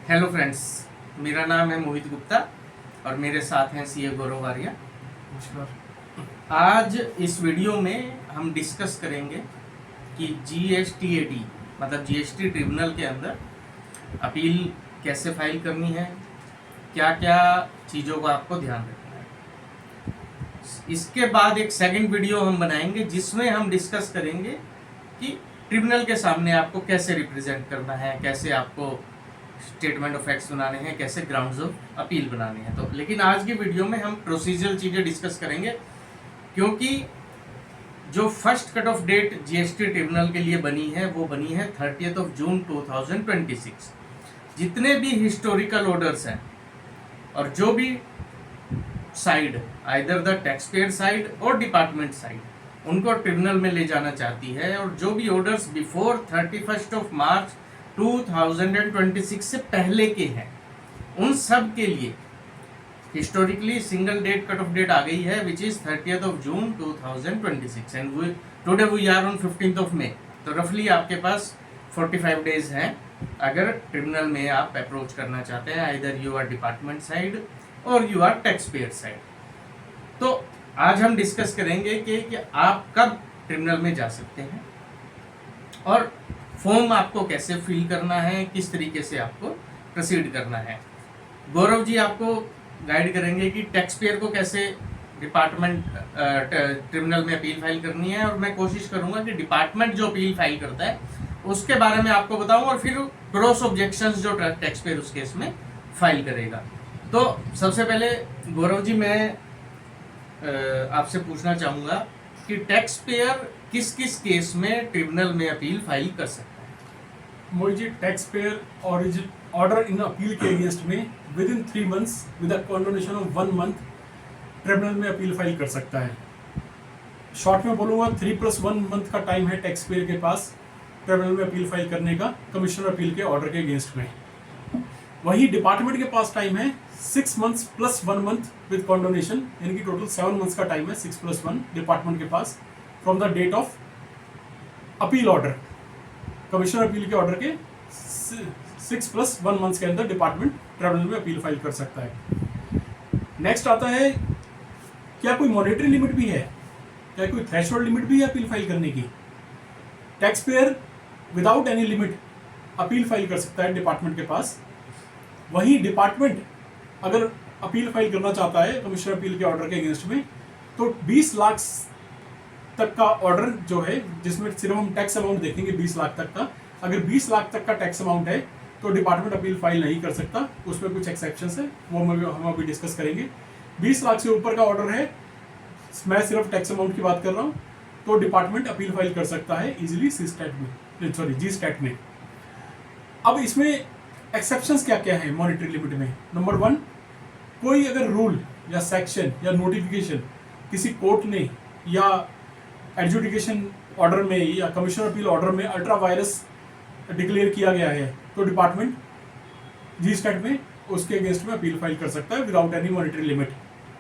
Hello friends, मेरा नाम है मोहित गुप्ता और मेरे साथ हैं सीए गौरव आर्या। आज इस वीडियो में हम डिस्कस करेंगे कि जीएसटीएडी मतलब जीएसटी ट्रिब्यूनल के अंदर अपील कैसे फाइल करनी है, क्या क्या चीज़ों का आपको ध्यान रखना है। इसके बाद एक सेकंड वीडियो हम बनाएंगे जिसमें हम डिस्कस करेंगे कि ट्रिब्यूनल के सामने आपको कैसे रिप्रेजेंट करना है, कैसे आपको स्टेटमेंट ऑफ फैक्ट्स बनाने हैं, कैसे ग्राउंड्स ऑफ अपील बनाने हैं। तो लेकिन आज की वीडियो में हम प्रोसीजरल चीज़ें डिस्कस करेंगे, क्योंकि जो first cut off date GST tribunal के लिए बनी है वो बनी है 30 जून 2026। जितने भी हिस्टोरिकल ऑर्डर्स हैं और जो भी side either the tax payer side और डिपार्टमेंट साइड उनको ट्रिब्यूनल में ले जाना चाहती है, और जो भी ऑर्डर्स बिफोर 31 मार्च 2026 से पहले के हैं उन सब के लिए historically single date cut off date आ गई है, which is 30 June 2026 and today we are on 15 May. तो रफली आपके पास 45 डेज हैं अगर ट्रिब्यूनल में आप अप्रोच करना चाहते हैं, either you are department side or you are tax payer side. तो आज हम डिस्कस करेंगे कि आप कब ट्रिब्यूनल में जा सकते हैं और फॉर्म आपको कैसे फिल करना है, किस तरीके से आपको प्रोसीड करना है। गौरव जी आपको गाइड करेंगे कि टैक्स पेयर को कैसे डिपार्टमेंट ट्रिब्यूनल में अपील फाइल करनी है, और मैं कोशिश करूंगा कि डिपार्टमेंट जो अपील फाइल करता है उसके बारे में आपको बताऊं, और फिर क्रॉस ऑब्जेक्शंस जो टैक्स पेयर उस केस में फाइल करेगा। तो सबसे पहले गौरव जी मैं आपसे पूछना चाहूँगा कि टैक्स पेयर किस किस केस में ट्रिब्यूनल में अपील फाइल कर सकता है। Mohit ji, tax payer order in appeal के अगेंस्ट में within 3 months with a condonation of 1 month tribunal में अपील फाइल कर सकता है। शॉर्ट में बोलूँगा 3+1 month का टाइम है टैक्स पेयर के पास ट्रिब्यूनल में अपील फाइल करने का कमिश्नर अपील के ऑर्डर के अगेंस्ट में। वही डिपार्टमेंट के पास टाइम है 6 months + 1 month विद कंडोनेशन, यानी कि टोटल 7 months का टाइम है 6+1 डिपार्टमेंट के पास from the date of appeal order. Commissioner appeal के ऑर्डर के 6+1 months के अंदर डिपार्टमेंट ट्रिब्यूनल में अपील फाइल कर सकता है। नेक्स्ट आता है, क्या कोई मॉनेटरी लिमिट भी है, क्या कोई थ्रेशोल्ड लिमिट भी है अपील फाइल करने की। Tax payer without any limit appeal file कर सकता है डिपार्टमेंट के पास। वही डिपार्टमेंट अगर अपील फाइल करना चाहता है कमिश्नर अपील के ऑर्डर के अगेंस्ट में, तो 20 लाख तक का ऑर्डर जो है, जिसमें सिर्फ हम टैक्स अमाउंट देखेंगे 20 लाख तक का, अगर 20 लाख तक का टैक्स अमाउंट है तो डिपार्टमेंट अपील फाइल नहीं कर सकता। उसमें कुछ एक्सेप्शंस है, वो हम अभी डिस्कस करेंगे। 20 लाख से ऊपर का ऑर्डर है, मैं सिर्फ टैक्स अमाउंट की बात कर रहा हूँ, तो डिपार्टमेंट अपील फाइल कर सकता है इजीली जी स्टैट में। अब इसमें एक्सेप्शंस क्या क्या है मॉनेटरी लिमिट में। नंबर 1, कोई अगर रूल या सेक्शन या नोटिफिकेशन किसी कोर्ट ने या एडजुडिकेशन ऑर्डर में या कमिश्नर अपील ऑर्डर में अल्ट्रा वायरस डिक्लेयर किया गया है, तो डिपार्टमेंट जी स्टैट में उसके अगेंस्ट में अपील फाइल कर सकता है without any monetary limit.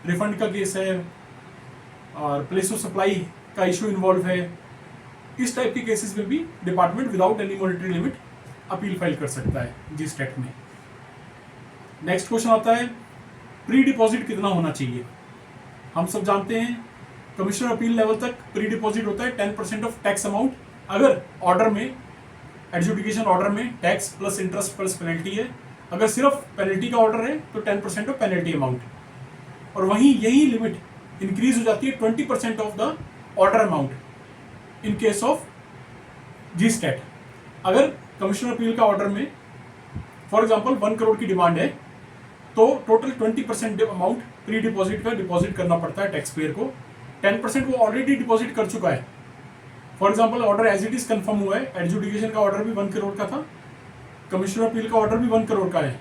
Refund का केस है और प्लेस ऑफ सप्लाई का इशू इन्वॉल्व है, इस टाइप के केसेस में भी department without any monetary limit appeal file कर सकता है जी स्टैट में। नेक्स्ट क्वेश्चन आता है, प्री डिपॉजिट कितना होना चाहिए। हम सब जानते हैं कमिश्नर अपील लेवल तक प्री डिपॉजिट होता है 10% ऑफ टैक्स अमाउंट। अगर ऑर्डर में एडजुडिकेशन ऑर्डर में tax plus interest plus penalty है, अगर सिर्फ पेनल्टी का ऑर्डर है तो 10% ऑफ पेनल्टी अमाउंट, और वहीं यही लिमिट इंक्रीज हो जाती है 20% of the order amount in case of G stat. अगर कमिश्नर अपील का ऑर्डर में फॉर एग्जांपल 1 करोड़ की डिमांड है, तो टोटल 20% अमाउंट प्री डिपॉजिट का डिपॉजिट करना पड़ता है टैक्स पेयर को। 10% वो ऑलरेडी डिपॉजिट कर चुका है। For example order as it is confirm हुआ है, एडजुडिकेशन का ऑर्डर भी 1 करोड़ का था, कमिश्नर अपील का ऑर्डर भी 1 करोड़ का है,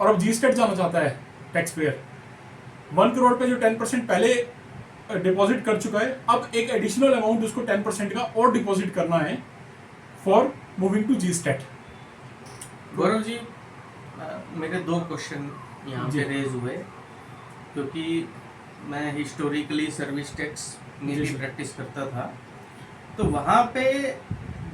और अब जी स्टैट जाना चाहता है टैक्स पेयर। 1 करोड़ पे जो 10% पहले डिपॉजिट कर चुका है, अब एक एडिशनल अमाउंट उसको 10% का और डिपॉजिट करना है for moving to GSTAT. Gaurav ji, मेरे 2 क्वेश्चन यहाँ पे रेज हुए, क्योंकि मैं हिस्टोरिकली सर्विस टैक्स में भी प्रैक्टिस करता था, तो वहाँ पे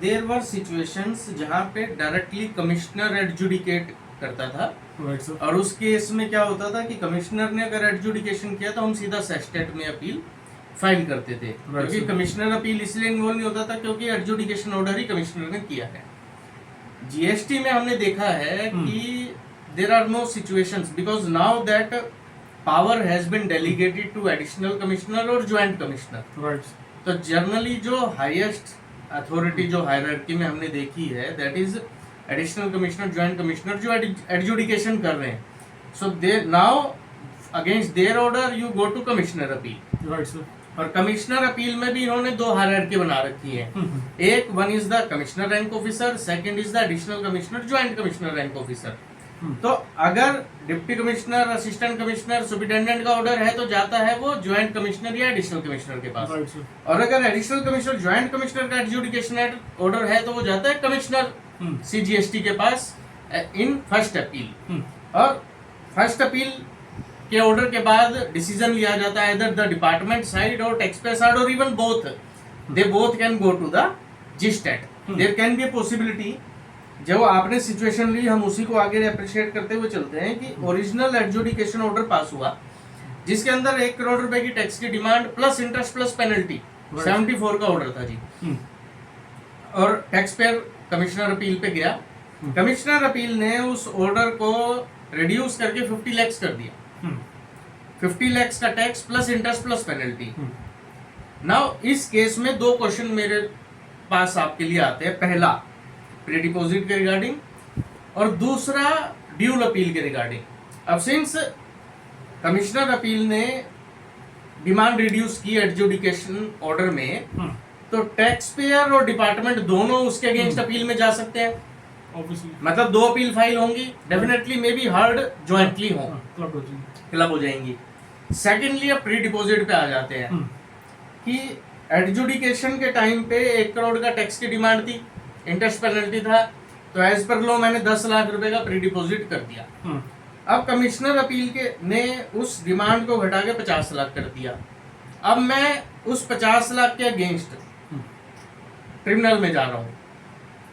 देयर वर सिचुएशंस जहाँ पे डायरेक्टली कमिश्नर एडजुडिकेट करता था। Right sir. और उस केस में क्या होता था कि कमिश्नर ने अगर एडजुडिकेशन किया तो हम सीधा सेस्टेट में अपील फाइल करते थे, क्योंकि sir. कमिश्नर अपील इसलिए इन्वॉल्व नहीं होता था क्योंकि एडजुडिकेशन ऑर्डर ही कमिश्नर ने किया है। जीएसटी में हमने देखा है कि there are no situations because now that power has been delegated to additional commissioner or joint commissioner. Right. तो जनरली जो हाईएस्ट अथॉरिटी जो हायरार्की में हमने देखी है that is additional commissioner, joint commissioner जो एडजुडिकेशन कर रहे हैं। So they now against their order you go to commissioner appeal. Right sir. और कमिश्नर अपील में भी इन्होंने दो हायरार्की बना रखी है। एक one is the commissioner rank officer, second is the additional commissioner, joint commissioner rank officer. तो अगर deputy commissioner, assistant commissioner, superintendent का ऑर्डर है तो जाता है वो ज्वाइंट कमिश्नर या एडिशनल कमिश्नर के पास। Right sir. और अगर एडिशनल कमिश्नर, ज्वाइंट कमिश्नर का एडजुडिकेशन ऑर्डर है तो वो जाता है कमिश्नर सीजीएसटी के पास इन फर्स्ट अपील। और फर्स्ट अपील के ऑर्डर के बाद डिसीजन लिया जाता है इधर the department side or tax payer side or even both, they both can go to the GSTAT. There can be a possibility, जो आपने सिचुएशन ली हम उसी को आगे अप्रिशिएट करते हुए चलते हैं कि ओरिजिनल एडजुडिकेशन ऑर्डर पास हुआ जिसके अंदर 1 करोड़ रुपए की टैक्स की demand plus interest plus penalty 74 का ऑर्डर था जी। और टैक्स पेयर कमिश्नर अपील पे गया, कमिश्नर अपील ने उस ऑर्डर को रिड्यूस करके 50 लाख कर दिया। 50 लाख का tax plus interest plus penalty. Now इस केस में दो क्वेश्चन मेरे पास आपके लिए आते हैं, पहला प्री डिपॉजिट के रिगार्डिंग और दूसरा ड्यूल अपील के रिगार्डिंग। अब सिंस कमिश्नर अपील ने डिमांड रिड्यूस की एडजुडिकेशन ऑर्डर में, तो टैक्स पेयर और डिपार्टमेंट दोनों उसके अगेंस्ट अपील में जा सकते हैं। ऑब्वियसली मतलब दो अपील फाइल होंगी, definitely may be heard jointly हो, क्लब हो जाएंगी। सेकेंडली अब प्री डिपॉजिट पे आ जाते हैं कि एडजुडिकेशन के टाइम पे 1 करोड़ का टैक्स की डिमांड थी, इंटरेस्ट पेनल्टी था, तो एज पर लॉ मैंने 10 लाख रुपए का प्री डिपॉजिट कर दिया। अब कमिश्नर अपील के ने उस डिमांड को घटा के 50 लाख कर दिया। अब मैं उस 50 लाख के अगेंस्ट ट्रिब्यूनल में जा रहा हूं,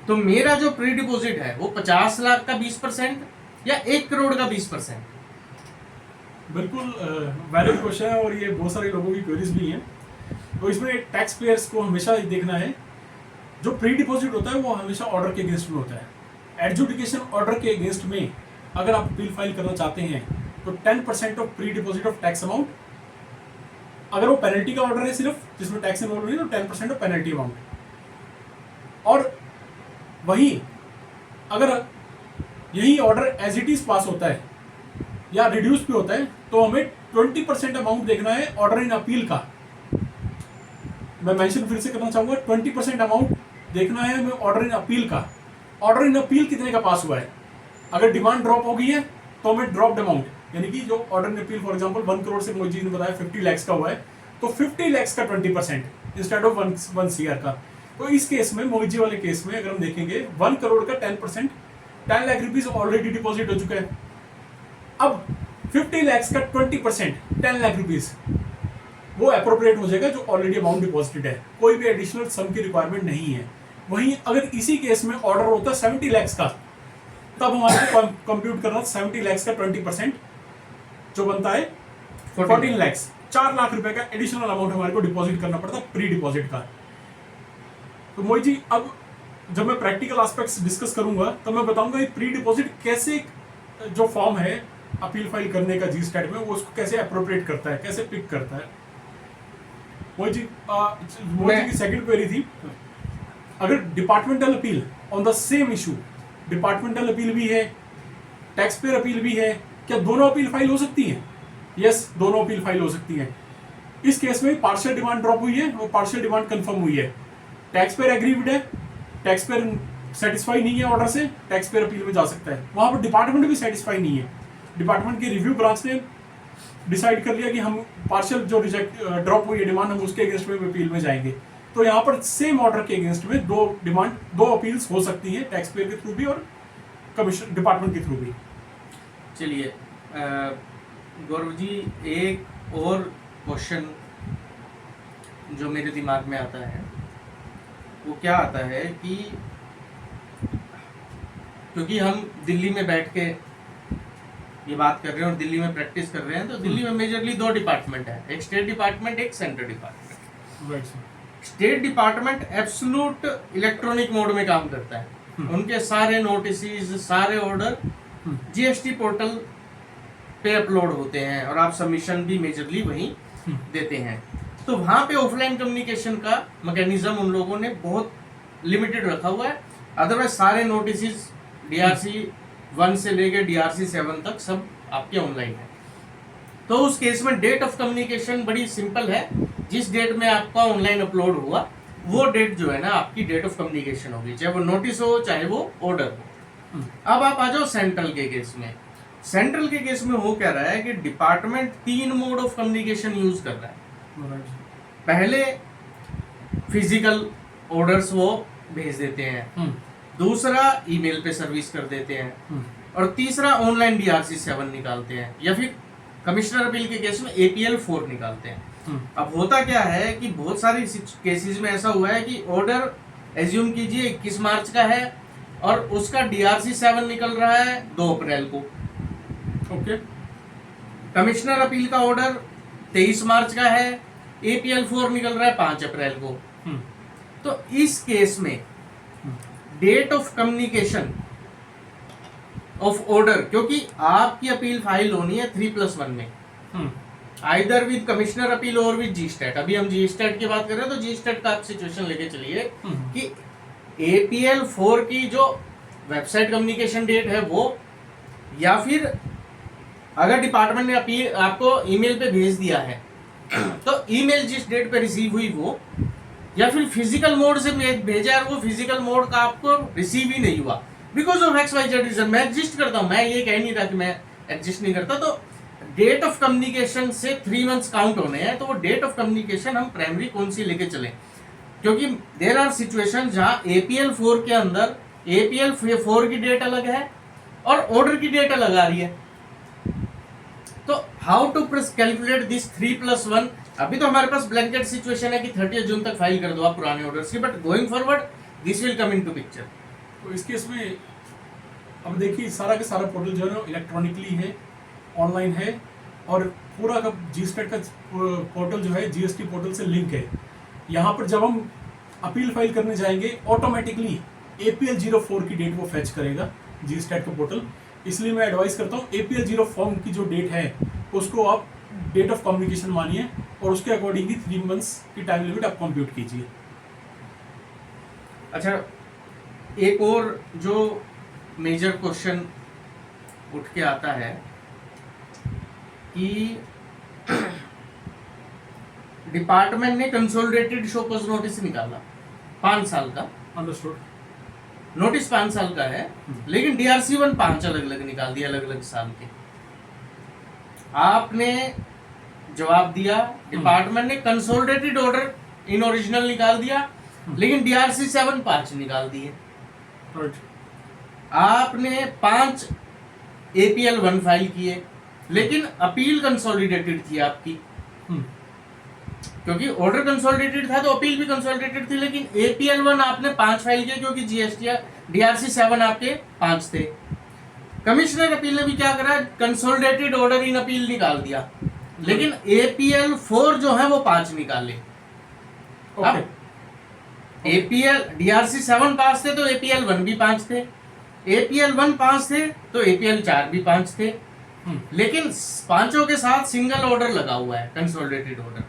तो मेरा जो प्री डिपॉजिट है वो 50 लाख का 20% या 1 करोड़ का 20%? बिल्कुल वैलिड क्वेश्चन है और ये बहुत सारे लोगों की क्वेरीज भी हैं। तो इसमें टैक्स पेयर्स को हमेशा ये देखना है, जो प्री डिपॉजिट होता है वो हमेशा ऑर्डर के अगेंस्ट में होता है। एडजुडिकेशन ऑर्डर के अगेंस्ट में अगर आप अपील फाइल करना चाहते हैं तो 10% of pre deposit of tax amount, अगर वो पेनल्टी का ऑर्डर है सिर्फ जिसमें टैक्स इन्वॉल्व नहीं तो 10% ऑफ पेनल्टी अमाउंट। और वही अगर यही order as it is pass होता है या रिड्यूस भी होता है तो हमें 20% अमाउंट देखना है ऑर्डर इन अपील का। मैं मेंशन फिर से करना चाहूंगा, 20% अमाउंट देखना है हमें ऑर्डर इन अपील का। ऑर्डर इन अपील कितने का पास हुआ है, अगर डिमांड ड्रॉप हो गई है तो हमें ड्रॉप्ड अमाउंट, यानी कि जो order in appeal for example 1 crore से मोदी जी ने बताया 50 लाख का हुआ है, तो 50 लाख का 20% इंस्टेड ऑफ 1 CR का। तो इस केस में, मोहित जी वाले केस में अगर हम देखेंगे 1 करोड़ का 10%, 10 लाख रुपीज ऑलरेडी डिपॉजिट हो चुका है। अब 50 लाख का 20%, 10 लाख रुपीज वो अप्रोप्रिएट हो जाएगा जो ऑलरेडी अमाउंट डिपॉजिटेड है, कोई भी एडिशनल सम की रिक्वायरमेंट नहीं है। वहीं अगर इसी केस में ऑर्डर होता 70 लाख का, तब हमारे को कंप्यूट करना 70 लाख का 20% जो बनता है 14 लाख, 4 लाख रुपए का एडिशनल अमाउंट हमारे को डिपॉजिट करना पड़ता प्री डिपॉजिट का। तो मोहित जी, अब जब मैं प्रैक्टिकल एस्पेक्ट्स डिस्कस करूंगा तो मैं बताऊंगा ये प्री डिपॉजिट कैसे, जो फॉर्म है अपील फाइल करने का जी स्टैट में, वो उसको कैसे अप्रोप्रिएट करता है, कैसे पिक करता है। मोहित जी की सेकंड क्वेरी थी, अगर departmental appeal on the same issue, departmental appeal भी है, टैक्स पेयर अपील भी है, क्या दोनों अपील फाइल हो सकती है? यस, दोनों अपील फाइल हो सकती है। इस केस में पार्शियल डिमांड ड्रॉप हुई है, वो पार्शियल डिमांड कंफर्म हुई है, टैक्स पेयर एग्रीड है, टैक्स पेयर सेटिस्फाई नहीं है ऑर्डर से, टैक्स पेयर अपील में जा सकता है। वहां पर डिपार्टमेंट भी सेटिस्फाई नहीं है, डिपार्टमेंट की रिव्यू ब्रांच ने डिसाइड कर लिया कि हम पार्शियल जो रिजेक्ट ड्रॉप हुई है डिमांड, हम उसके अगेंस्ट में अपील में जाएंगे। तो यहाँ पर सेम ऑर्डर के अगेंस्ट में दो अपील्स हो सकती हैं, टैक्स पेयर के थ्रू भी और कमीशन डिपार्टमेंट के थ्रू भी। चलिए गौरव जी, एक और क्वेश्चन जो मेरे दिमाग में आता है वो क्या आता है कि क्योंकि हम दिल्ली में बैठ के ये बात कर रहे हैं और दिल्ली में प्रैक्टिस कर रहे हैं, तो दिल्ली में मेजरली 2 डिपार्टमेंट है, एक स्टेट डिपार्टमेंट, एक central department. Right sir. State department absolute electronic mode में काम करता है। उनके सारे नोटिस, सारे ऑर्डर जीएसटी पोर्टल पे अपलोड होते हैं और आप सबमिशन भी मेजरली वहीं देते हैं। तो वहाँ पे ऑफलाइन कम्युनिकेशन का मैकेनिज्म उन लोगों ने बहुत लिमिटेड रखा हुआ है। अदरवाइज सारे नोटिस DRC 1 से लेकर DRC 7 तक सब आपके ऑनलाइन है। तो उस केस में डेट ऑफ कम्युनिकेशन बड़ी सिंपल है, जिस डेट में आपका ऑनलाइन अपलोड हुआ वो डेट जो है ना आपकी डेट ऑफ कम्युनिकेशन होगी, चाहे वो नोटिस हो चाहे वो ऑर्डर हो। अब आप आ जाओ सेंट्रल के केस में। सेंट्रल के केस में हो क्या रहा है कि department 3 mode of communication use कर रहा है। पहले फिजिकल ऑर्डर्स वो भेज देते हैं, दूसरा ईमेल पे सर्विस कर देते हैं, और तीसरा ऑनलाइन DRC 7 निकालते हैं, या फिर कमिश्नर अपील के केस में APL 4 निकालते हैं। अब होता क्या है कि बहुत सारी केसेस में ऐसा हुआ है कि ऑर्डर एज्यूम कीजिए 21 मार्च का है और उसका DRC 7 निकल रहा है 2 अप्रैल को। ओके। कमिश्नर अपील का ऑर्डर 23 मार्च का है, APL 4 निकल रहा है 5 अप्रैल को। तो इस केस में date of communication of order, क्योंकि आपकी अपील फाइल होनी है 3+1 में, आइदर विद कमिश्नर अपील और विद GSTAT। अभी हम GSTAT की बात कर रहे हैं तो GSTAT का आप सिचुएशन लेके चलिए कि APL 4 की जो वेबसाइट कम्युनिकेशन डेट है वो, या फिर अगर डिपार्टमेंट ने अपील आपको ईमेल पे भेज दिया है तो ईमेल जिस डेट पे रिसीव हुई वो, या फिर फिजिकल मोड से भेजा और वो फिजिकल मोड का आपको रिसीव ही नहीं हुआ बिकॉज ऑफ XYZ रीजन। मैं एग्जिस्ट करता हूँ, मैं ये कह नहीं रहा कि मैं एग्जिस्ट नहीं करता। तो डेट ऑफ कम्युनिकेशन से 3 मंथ्स काउंट होने हैं, तो वो डेट ऑफ कम्युनिकेशन हम प्राइमरी कौन सी लेके चलें, क्योंकि देयर आर सिचुएशन जहाँ APL 4 के अंदर APL 4 की डेट अलग है और ऑर्डर की डेट अलग आ रही है। तो हाउ टू कैलकुलेट दिस 3+1? अभी तो हमारे पास ब्लैंकेट सिचुएशन है कि 30 जून तक फाइल कर दो आप पुराने ऑर्डर्स की, but going forward this will come into picture. तो इस केस में अब देखिए सारा का सारा पोर्टल जो है ना इलेक्ट्रॉनिकली है, ऑनलाइन है, और पूरा का GSTAT का पोर्टल जो है GST पोर्टल से लिंक है। यहाँ पर जब हम अपील फाइल करने जाएंगे ऑटोमेटिकली APL 04 की डेट वो फैच करेगा GSTAT का पोर्टल। इसलिए मैं एडवाइस करता हूँ APL 0 फॉर्म की जो डेट है उसको आप डेट ऑफ कम्युनिकेशन मानिए और उसके अकॉर्डिंगली 3 मंथ्स की टाइम लिमिट आप कंप्यूट कीजिए। अच्छा, एक और जो मेजर क्वेश्चन उठ के आता है कि डिपार्टमेंट ने कंसोलिडेटेड शोकॉज नोटिस निकाला 5 साल का। अंडरस्टूड। नोटिस 5 साल का है, लेकिन DRC 1 5 अलग अलग निकाल दिया, अलग अलग साल के। आपने जवाब दिया, डिपार्टमेंट ने कंसोलिडेटेड ऑर्डर इन ओरिजिनल निकाल दिया, लेकिन DRC 7 5 निकाल दिए। आपने 5 APL 1 फाइल किए, लेकिन अपील कंसोलिडेटेड थी आपकी, क्योंकि ऑर्डर कंसोलिडेटेड था तो अपील भी कंसोलिडेटेड थी, लेकिन APL 1 आपने 5 फाइल किए क्योंकि DRC 7 आपके 5 थे। कमिश्नर अपील ने भी क्या करा, कंसोलिडेटेड ऑर्डर इन अपील निकाल दिया, लेकिन APL 4 जो है वो 5 निकाले। अब APL DRC 7 5 थे तो APL 1 भी 5 थे, APL 1 5 थे तो APL 4 भी 5 थे, लेकिन पांचों के साथ सिंगल ऑर्डर लगा हुआ है, कंसोलिडेटेड ऑर्डर।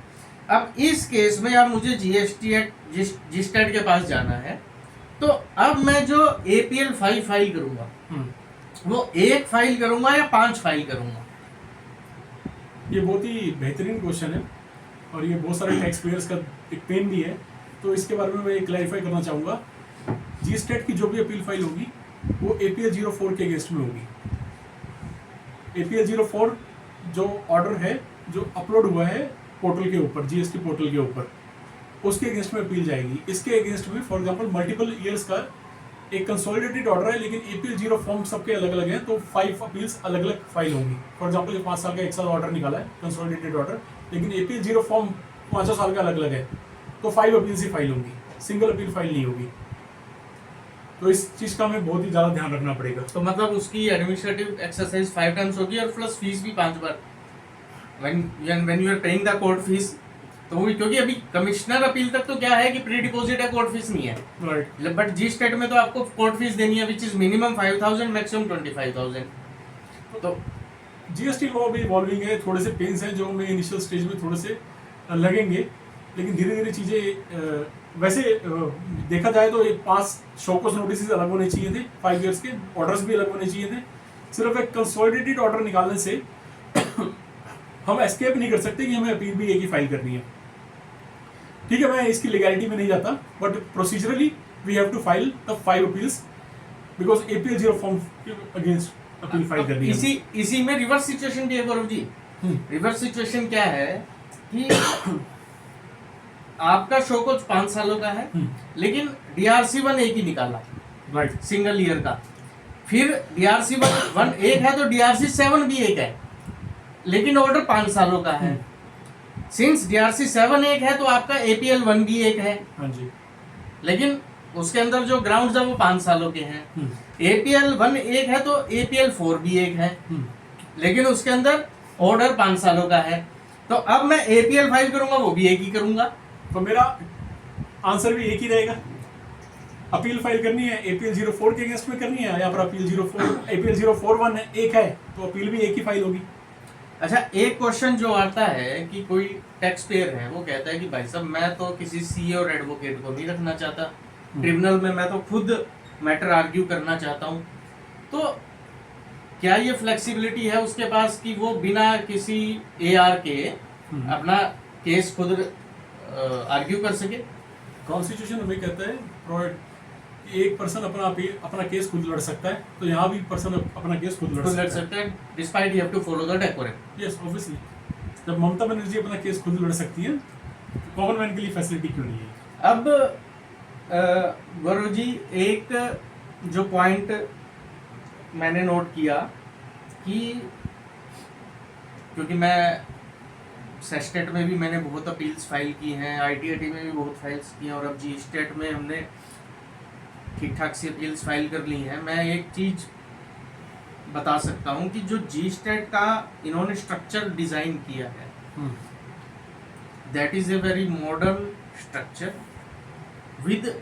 अब इस केस में अब मुझे GSTAT के पास जाना है, तो अब मैं जो APL 5 फाइल करूंगा वो 1 फाइल करूंगा या 5 फाइल करूंगा? ये बहुत ही बेहतरीन क्वेश्चन है और ये बहुत सारे टैक्स पेयर्स का एक पेन भी है, तो इसके बारे में मैं क्लैरिफाई करना चाहूँगा। GSTAT की जो भी अपील फाइल होगी वो APL 04 के अगेंस्ट में होगी। APL 04 जो ऑर्डर है जो अपलोड हुआ है पोर्टल के ऊपर, GST पोर्टल के ऊपर, उसके अगेंस्ट में अपील जाएगी। इसके अगेंस्ट में फॉर एग्जांपल मल्टीपल ईयर्स का एक कंसोलिडेटेड ऑर्डर है, लेकिन APL 0 फॉर्म सबके अलग अलग हैं, तो 5 अपील्स अलग अलग फाइल होंगी। फॉर एग्जांपल ये 5 साल का एक साल ऑर्डर निकाला है कंसोलिडेटेड ऑर्डर, लेकिन APL 0 फॉर्म 5 साल का अलग अलग है, तो 5 अपील्स ही फाइल होंगी, सिंगल अपील फाइल नहीं होगी। तो इस चीज़ का हमें बहुत ही ज़्यादा ध्यान रखना पड़ेगा। तो मतलब उसकी एडमिनिस्ट्रेटिव एक्सरसाइज 5 टाइम्स होगी और प्लस फीस भी 5 बार when you are paying the court fees. तो वो क्योंकि अभी कमिश्नर अपील तक तो क्या है कि प्री डिपॉजिट है, कोर्ट फीस नहीं है। राइट। बट जी स्टेट में तो आपको कोर्ट फीस देनी है विच इज मिनिमम 5,000 मैक्सिमम 25,000। तो जीएसटी लॉ भी इवॉल्विंग है, थोड़े से पेन्स हैं जो हमें इनिशियल स्टेज में थोड़े से लगेंगे, लेकिन धीरे धीरे चीज़ें वैसे देखा जाए तो ये 5 शोकॉज नोटिस अलग होने चाहिए थे, 5 ईयर्स के ऑर्डर्स भी अलग होने चाहिए थे। सिर्फ एक कंसोलिडेटेड ऑर्डर निकालने से हम एस्केप नहीं कर सकते कि हमें अपील भी एक ही फाइल करनी है। ठीक है, मैं इसकी लीगैलिटी में नहीं जाता, but procedurally we have to file the 5 appeals because APL 0 form के अगेंस्ट अपील फाइल करनी है। इसी में रिवर्स सिचुएशन भी है गौरव जी। रिवर्स सिचुएशन क्या है कि आपका शोकॉज 5 सालों का है, लेकिन DRC 1 एक ही निकाला, राइट, सिंगल ईयर का। फिर DRC 1 एक है तो DRC 7 भी एक है, लेकिन ऑर्डर 5 सालों का है। सिंस DRC 7 एक है तो आपका APL 1 भी एक है। हाँ जी, लेकिन उसके अंदर जो ग्राउंड्स है वो 5 सालों के हैं। APL 1 एक है तो APL 4 भी एक है, लेकिन उसके अंदर ऑर्डर 5 सालों का है। तो अब मैं APL फाइल करूंगा, वो भी एक ही करूंगा। तो मेरा आंसर भी एक ही रहेगा। अपील फाइल करनी है APL 04 के अगेंस्ट में करनी है, या फिर APL 041 एक है तो अपील भी एक ही फाइल होगी। अच्छा, एक क्वेश्चन जो आता है कि कोई टैक्स पेयर है वो कहता है कि भाई साहब मैं तो किसी CA और एडवोकेट को नहीं रखना चाहता ट्रिब्यूनल में, मैं तो खुद मैटर आर्ग्यू करना चाहता हूँ। तो क्या ये फ्लेक्सिबिलिटी है उसके पास कि वो बिना किसी AR के अपना केस खुद आर्ग्यू कर सके? कॉन्स्टिट्यूशन हमें कहता है प्रोवाइड कि एक पर्सन अपना केस खुद लड़ सकता है, तो यहाँ भी पर्सन अपना केस खुद लड़ सकता है despite you have to follow the decorum. Yes, obviously. जब ममता बनर्जी अपना केस खुद लड़ सकती है, कॉमन मैन के लिए फैसिलिटी क्यों नहीं है? अब गौरव जी, एक जो पॉइंट मैंने नोट किया कि क्योंकि मैं सेस्टेट में भी मैंने बहुत अपील्स फाइल की हैं, ITAT में भी बहुत फाइल्स की हैं, और अब जी स्टेट में हमने ठीक ठाक सी अपील्स फाइल कर ली हैं। मैं एक चीज़ बता सकता हूँ कि जो जी स्टेट का इन्होंने स्ट्रक्चर डिज़ाइन किया है, that is a very modern structure with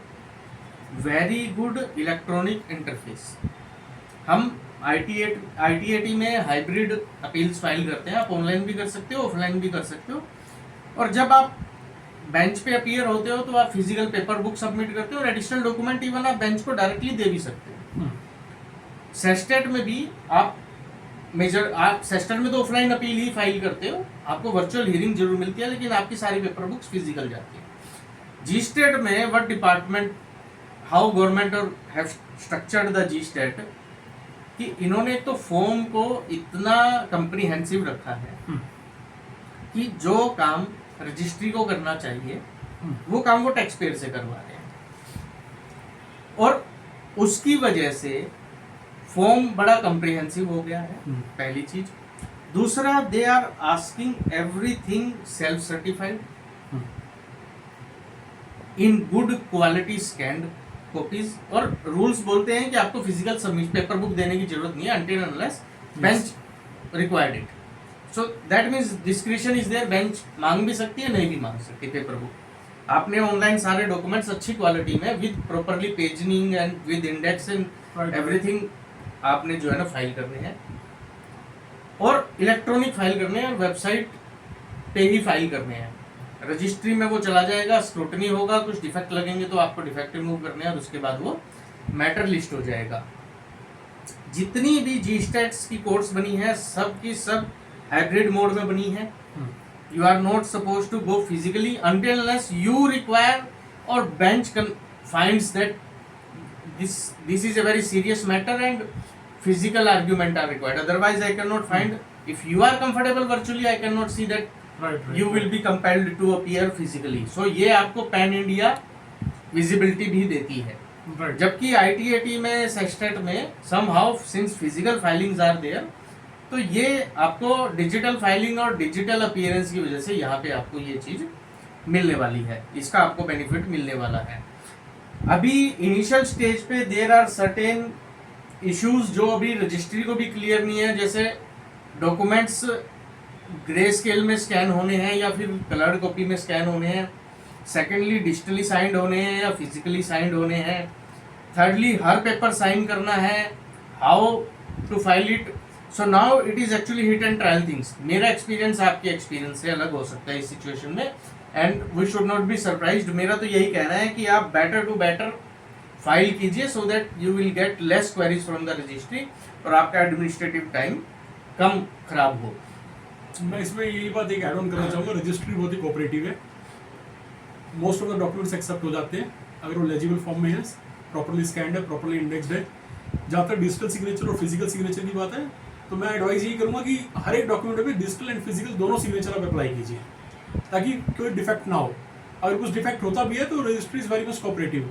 very good electronic interface. हम ITAT में हाइब्रिड अपील्स फाइल करते हैं, आप ऑनलाइन भी कर सकते हो, ऑफलाइन भी कर सकते हो। और जब आप बेंच पे अपीयर होते हो तो आप फिजिकल पेपर बुक सबमिट करते हो और एडिशनल डॉक्यूमेंट इवन आप बेंच को डायरेक्टली दे भी सकते हो। सेस्टेट में भी आप सेस्टेट में तो ऑफलाइन अपील ही फाइल करते हो, आपको वर्चुअल हियरिंग जरूर मिलती है, लेकिन आपकी सारी पेपर बुक्स फिजिकल जाती है। जी स्टेट में व्हाट डिपार्टमेंट हाउ गवर्नमेंट और have structured the G state कि इन्होंने तो फॉर्म को इतना कंप्रीहेंसिव रखा है कि जो काम रजिस्ट्री को करना चाहिए वो काम वो टैक्स पेयर से करवा रहे हैं, और उसकी वजह से फॉर्म बड़ा कंप्रीहेंसिव हो गया है, पहली चीज। दूसरा, they are asking everything self certified in good quality scanned copies, और रूल्स बोलते हैं कि आपको फिजिकल सबमिट पेपर बुक देने की जरूरत नहीं है until unless bench required it. So that means description is there, bench मांग भी सकती है, नहीं भी मांग सकती पेपर बुक। आपने ऑनलाइन सारे डॉक्यूमेंट्स अच्छी क्वालिटी में with properly paging and with index and everything आपने जो है ना फाइल करने हैं, और इलेक्ट्रॉनिक फाइल करने हैं, वेबसाइट पे ही फाइल करने हैं। रजिस्ट्री में वो चला जाएगा, स्क्रूटनी होगा, कुछ डिफेक्ट लगेंगे तो आपको डिफेक्ट रिमूव करने हैं, और उसके बाद वो मैटर लिस्ट हो जाएगा। जितनी भी जी स्टेट्स की कोर्ट्स बनी है सब की सब हाइब्रिड मोड में बनी है। You are not suppose to go physically until unless you require और bench finds that this is a very serious matter and physical argument are required, otherwise I cannot find, if you are comfortable virtually I cannot see that you will be compelled to appear physically. So ये आपको pan India visibility भी देती है, जबकि ITAT में sestet में somehow since physical filings are there, तो ये आपको डिजिटल फाइलिंग और डिजिटल अपीयरेंस की वजह से यहाँ पे आपको ये चीज़ मिलने वाली है, इसका आपको बेनिफिट मिलने वाला है। अभी इनिशियल स्टेज पे देर आर सर्टेन इश्यूज जो अभी रजिस्ट्री को भी क्लियर नहीं है, जैसे डॉक्यूमेंट्स ग्रे स्केल में स्कैन होने हैं या फिर कलर्ड कॉपी में स्कैन होने हैं। सेकेंडली डिजिटली साइंड होने हैं या फिजिकली साइंड होने हैं। थर्डली हर पेपर साइन करना है, how to file it. So now it is actually hit and trial things. मेरा एक्सपीरियंस आपके एक्सपीरियंस से अलग हो सकता है इस सिचुएशन में, and we should not be surprised. मेरा तो यही कहना है कि आप बेटर टू बेटर फाइल कीजिए so that you will get less queries from the registry और आपका एडमिनिस्ट्रेटिव टाइम कम खराब हो। मैं इसमें यही बात एक ऐड ऑन करना चाहूँगा, रजिस्ट्री बहुत ही कोऑपरेटिव है। Most of the documents accept हो जाते हैं अगर वो लेजिबल फॉर्म में है, प्रॉपर्ली स्कैंड है, प्रॉपर्ली इंडेक्स्ड है। जहाँ तक डिजिटल सिग्नेचर और फिजिकल सिग्नेचर की बात है, तो मैं एडवाइस यही करूँगा कि हर एक डॉक्यूमेंट में डिजिटल एंड फिजिकल दोनों सिग्नेचर आप अप्लाई कीजिए ताकि कोई डिफेक्ट ना हो। अगर कुछ डिफेक्ट होता भी है तो registry is very much cooperative.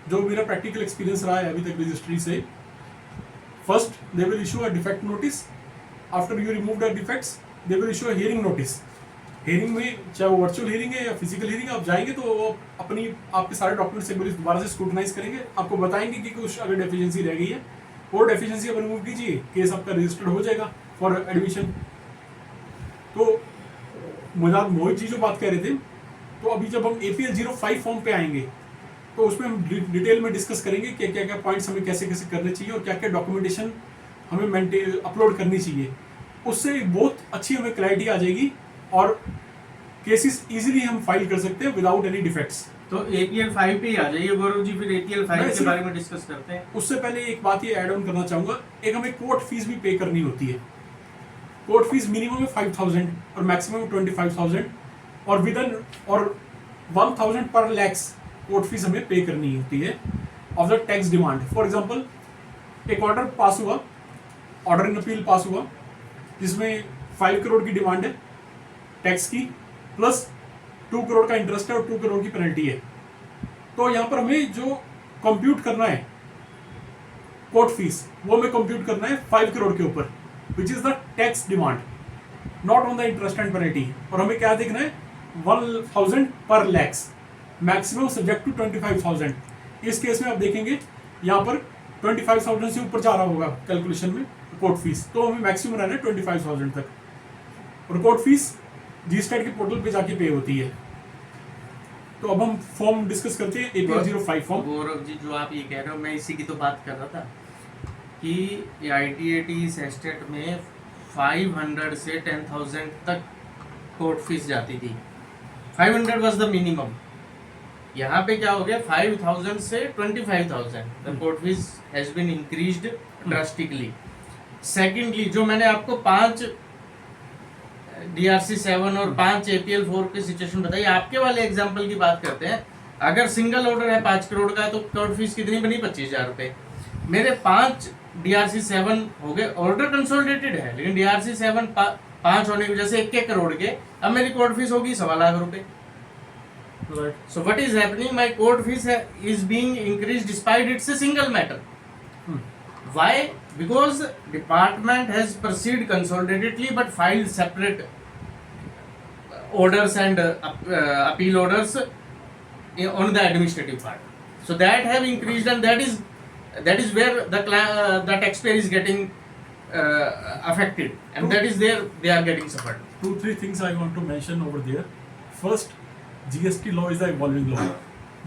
जो मेरा प्रैक्टिकल एक्सपीरियंस रहा है अभी तक रजिस्ट्री से, first they will issue a defect notice, after you remove the defects they will issue a hearing notice. Hearing में चाहे वो वर्चुअल हियरिंग है या फिजिकल हियरिंग, आप जाएंगे तो वो अपनी आपके सारे डॉक्यूमेंट्स एक बार दोबारा से स्क्रूटनाइज करेंगे, आपको बताएंगे कि कुछ अगर डेफिशिएंसी रह गई है वो डेफिशिएंसी आप रिमूव कीजिए, केस आपका रजिस्टर्ड हो जाएगा फॉर एडमिशन। तो मुझे मोहित जी जो बात कह रहे थे, तो अभी जब हम APL 05 फॉर्म पे आएंगे तो उसमें हम डिटेल में डिस्कस करेंगे कि क्या क्या पॉइंट्स हमें कैसे कैसे करने चाहिए और क्या क्या डॉक्यूमेंटेशन हमें मेंटेन अपलोड करनी चाहिए। उससे बहुत अच्छी हमें क्लैरिटी आ जाएगी और केसेस इजीली हम फाइल कर सकते हैं विदाउट एनी डिफेक्ट्स। तो APL 5 पे ही आ जाइए गौरव जी, फिर APL 5 के बारे में डिस्कस करते हैं। उससे पहले एक बात ये ऐड ऑन करना चाहूँगा, एक हमें कोर्ट फीस भी पे करनी होती है। कोर्ट फीस मिनिमम है 5,000 और मैक्सिमम 25,000 और विद इन और 1,000 पर लैक्स कोर्ट फीस हमें पे करनी होती है of the tax demand. For example एक ऑर्डर पास हुआ, ऑर्डर इन अपील पास हुआ जिसमें 5 करोड़ की डिमांड है टैक्स की, प्लस 2 करोड़ का इंटरेस्ट है और 2 करोड़ की पेनल्टी है। तो यहाँ पर हमें जो कंप्यूट करना है कोर्ट फीस, वो हमें कंप्यूट करना है 5 करोड़ के ऊपर, which is the tax demand, not on the interest and penalty. और हमें क्या देखना है 1,000 पर लैक्स, मैक्सिमम सब्जेक्ट टू 25,000। इस केस में आप देखेंगे यहाँ पर 25,000 से ऊपर जा रहा होगा कैलकुलेशन में कोर्ट फीस, तो हमें मैक्सिमम रहना है 25,000 तक। और कोर्ट फीस G-Stat के पोर्टल पे जाके पे होती है। तो अब हम फॉर्म डिस्कस करते हैं APL 05 फॉर्म। गौरव जी जो आप ये कह रहे हो, मैं इसी की तो बात कर रहा था कि ITAT सेस्टेट में 500 से 10,000 तक कोर्ट फीस जाती थी। 500 वाज द मिनिमम। यहाँ पे क्या हो गया 5,000 से 25,000 the court fee has been increased drastically. Secondly जो मैंने आपको 5 DRC 7 और 5 APL 4 की सिचुएशन बताई, आपके वाले एग्जांपल की बात करते हैं। अगर सिंगल ऑर्डर है 5 करोड़ का तो कोर्ट फीस कितनी बनी 25,000 रुपए। मेरे 5 DRC 7 हो गए, ऑर्डर कंसोलिडेटेड है लेकिन DRC 7 5 होने की वजह से 1 करोड़ के, अब मेरी कोर्ट फीस होगी 1.25 लाख रुपए। So what is happening? My court fees is being increased despite it's a single matter. Why? Because department has proceeded consolidatedly but filed separate orders and appeal orders on the administrative part. So that have increased, and that is where the taxpayer is getting affected, and that is there they are getting suffered. 2-3 things I want to mention over there. First, GST law is the evolving law.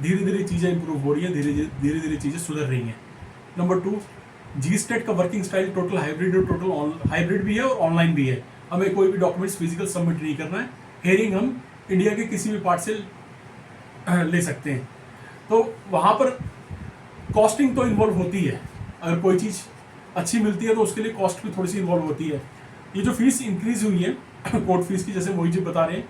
धीरे धीरे चीज़ें improve हो रही हैं, धीरे धीरे चीज़ें सुधर रही हैं। नंबर 2, G-Stat का वर्किंग स्टाइल टोटल हाइब्रिड और टोटल हाइब्रिड भी है और ऑनलाइन भी है। हमें कोई भी डॉक्यूमेंट्स फिजिकल सबमिट नहीं करना है, हेयरिंग हम इंडिया के किसी भी पार्ट से ले सकते हैं। तो वहाँ पर कॉस्टिंग तो इन्वॉल्व होती है, अगर कोई चीज़ अच्छी मिलती है तो उसके लिए कॉस्ट भी थोड़ी सी इन्वॉल्व होती है। ये जो फीस इंक्रीज हुई है कोर्ट फीस की, जैसे मोहित जी बता रहे हैं,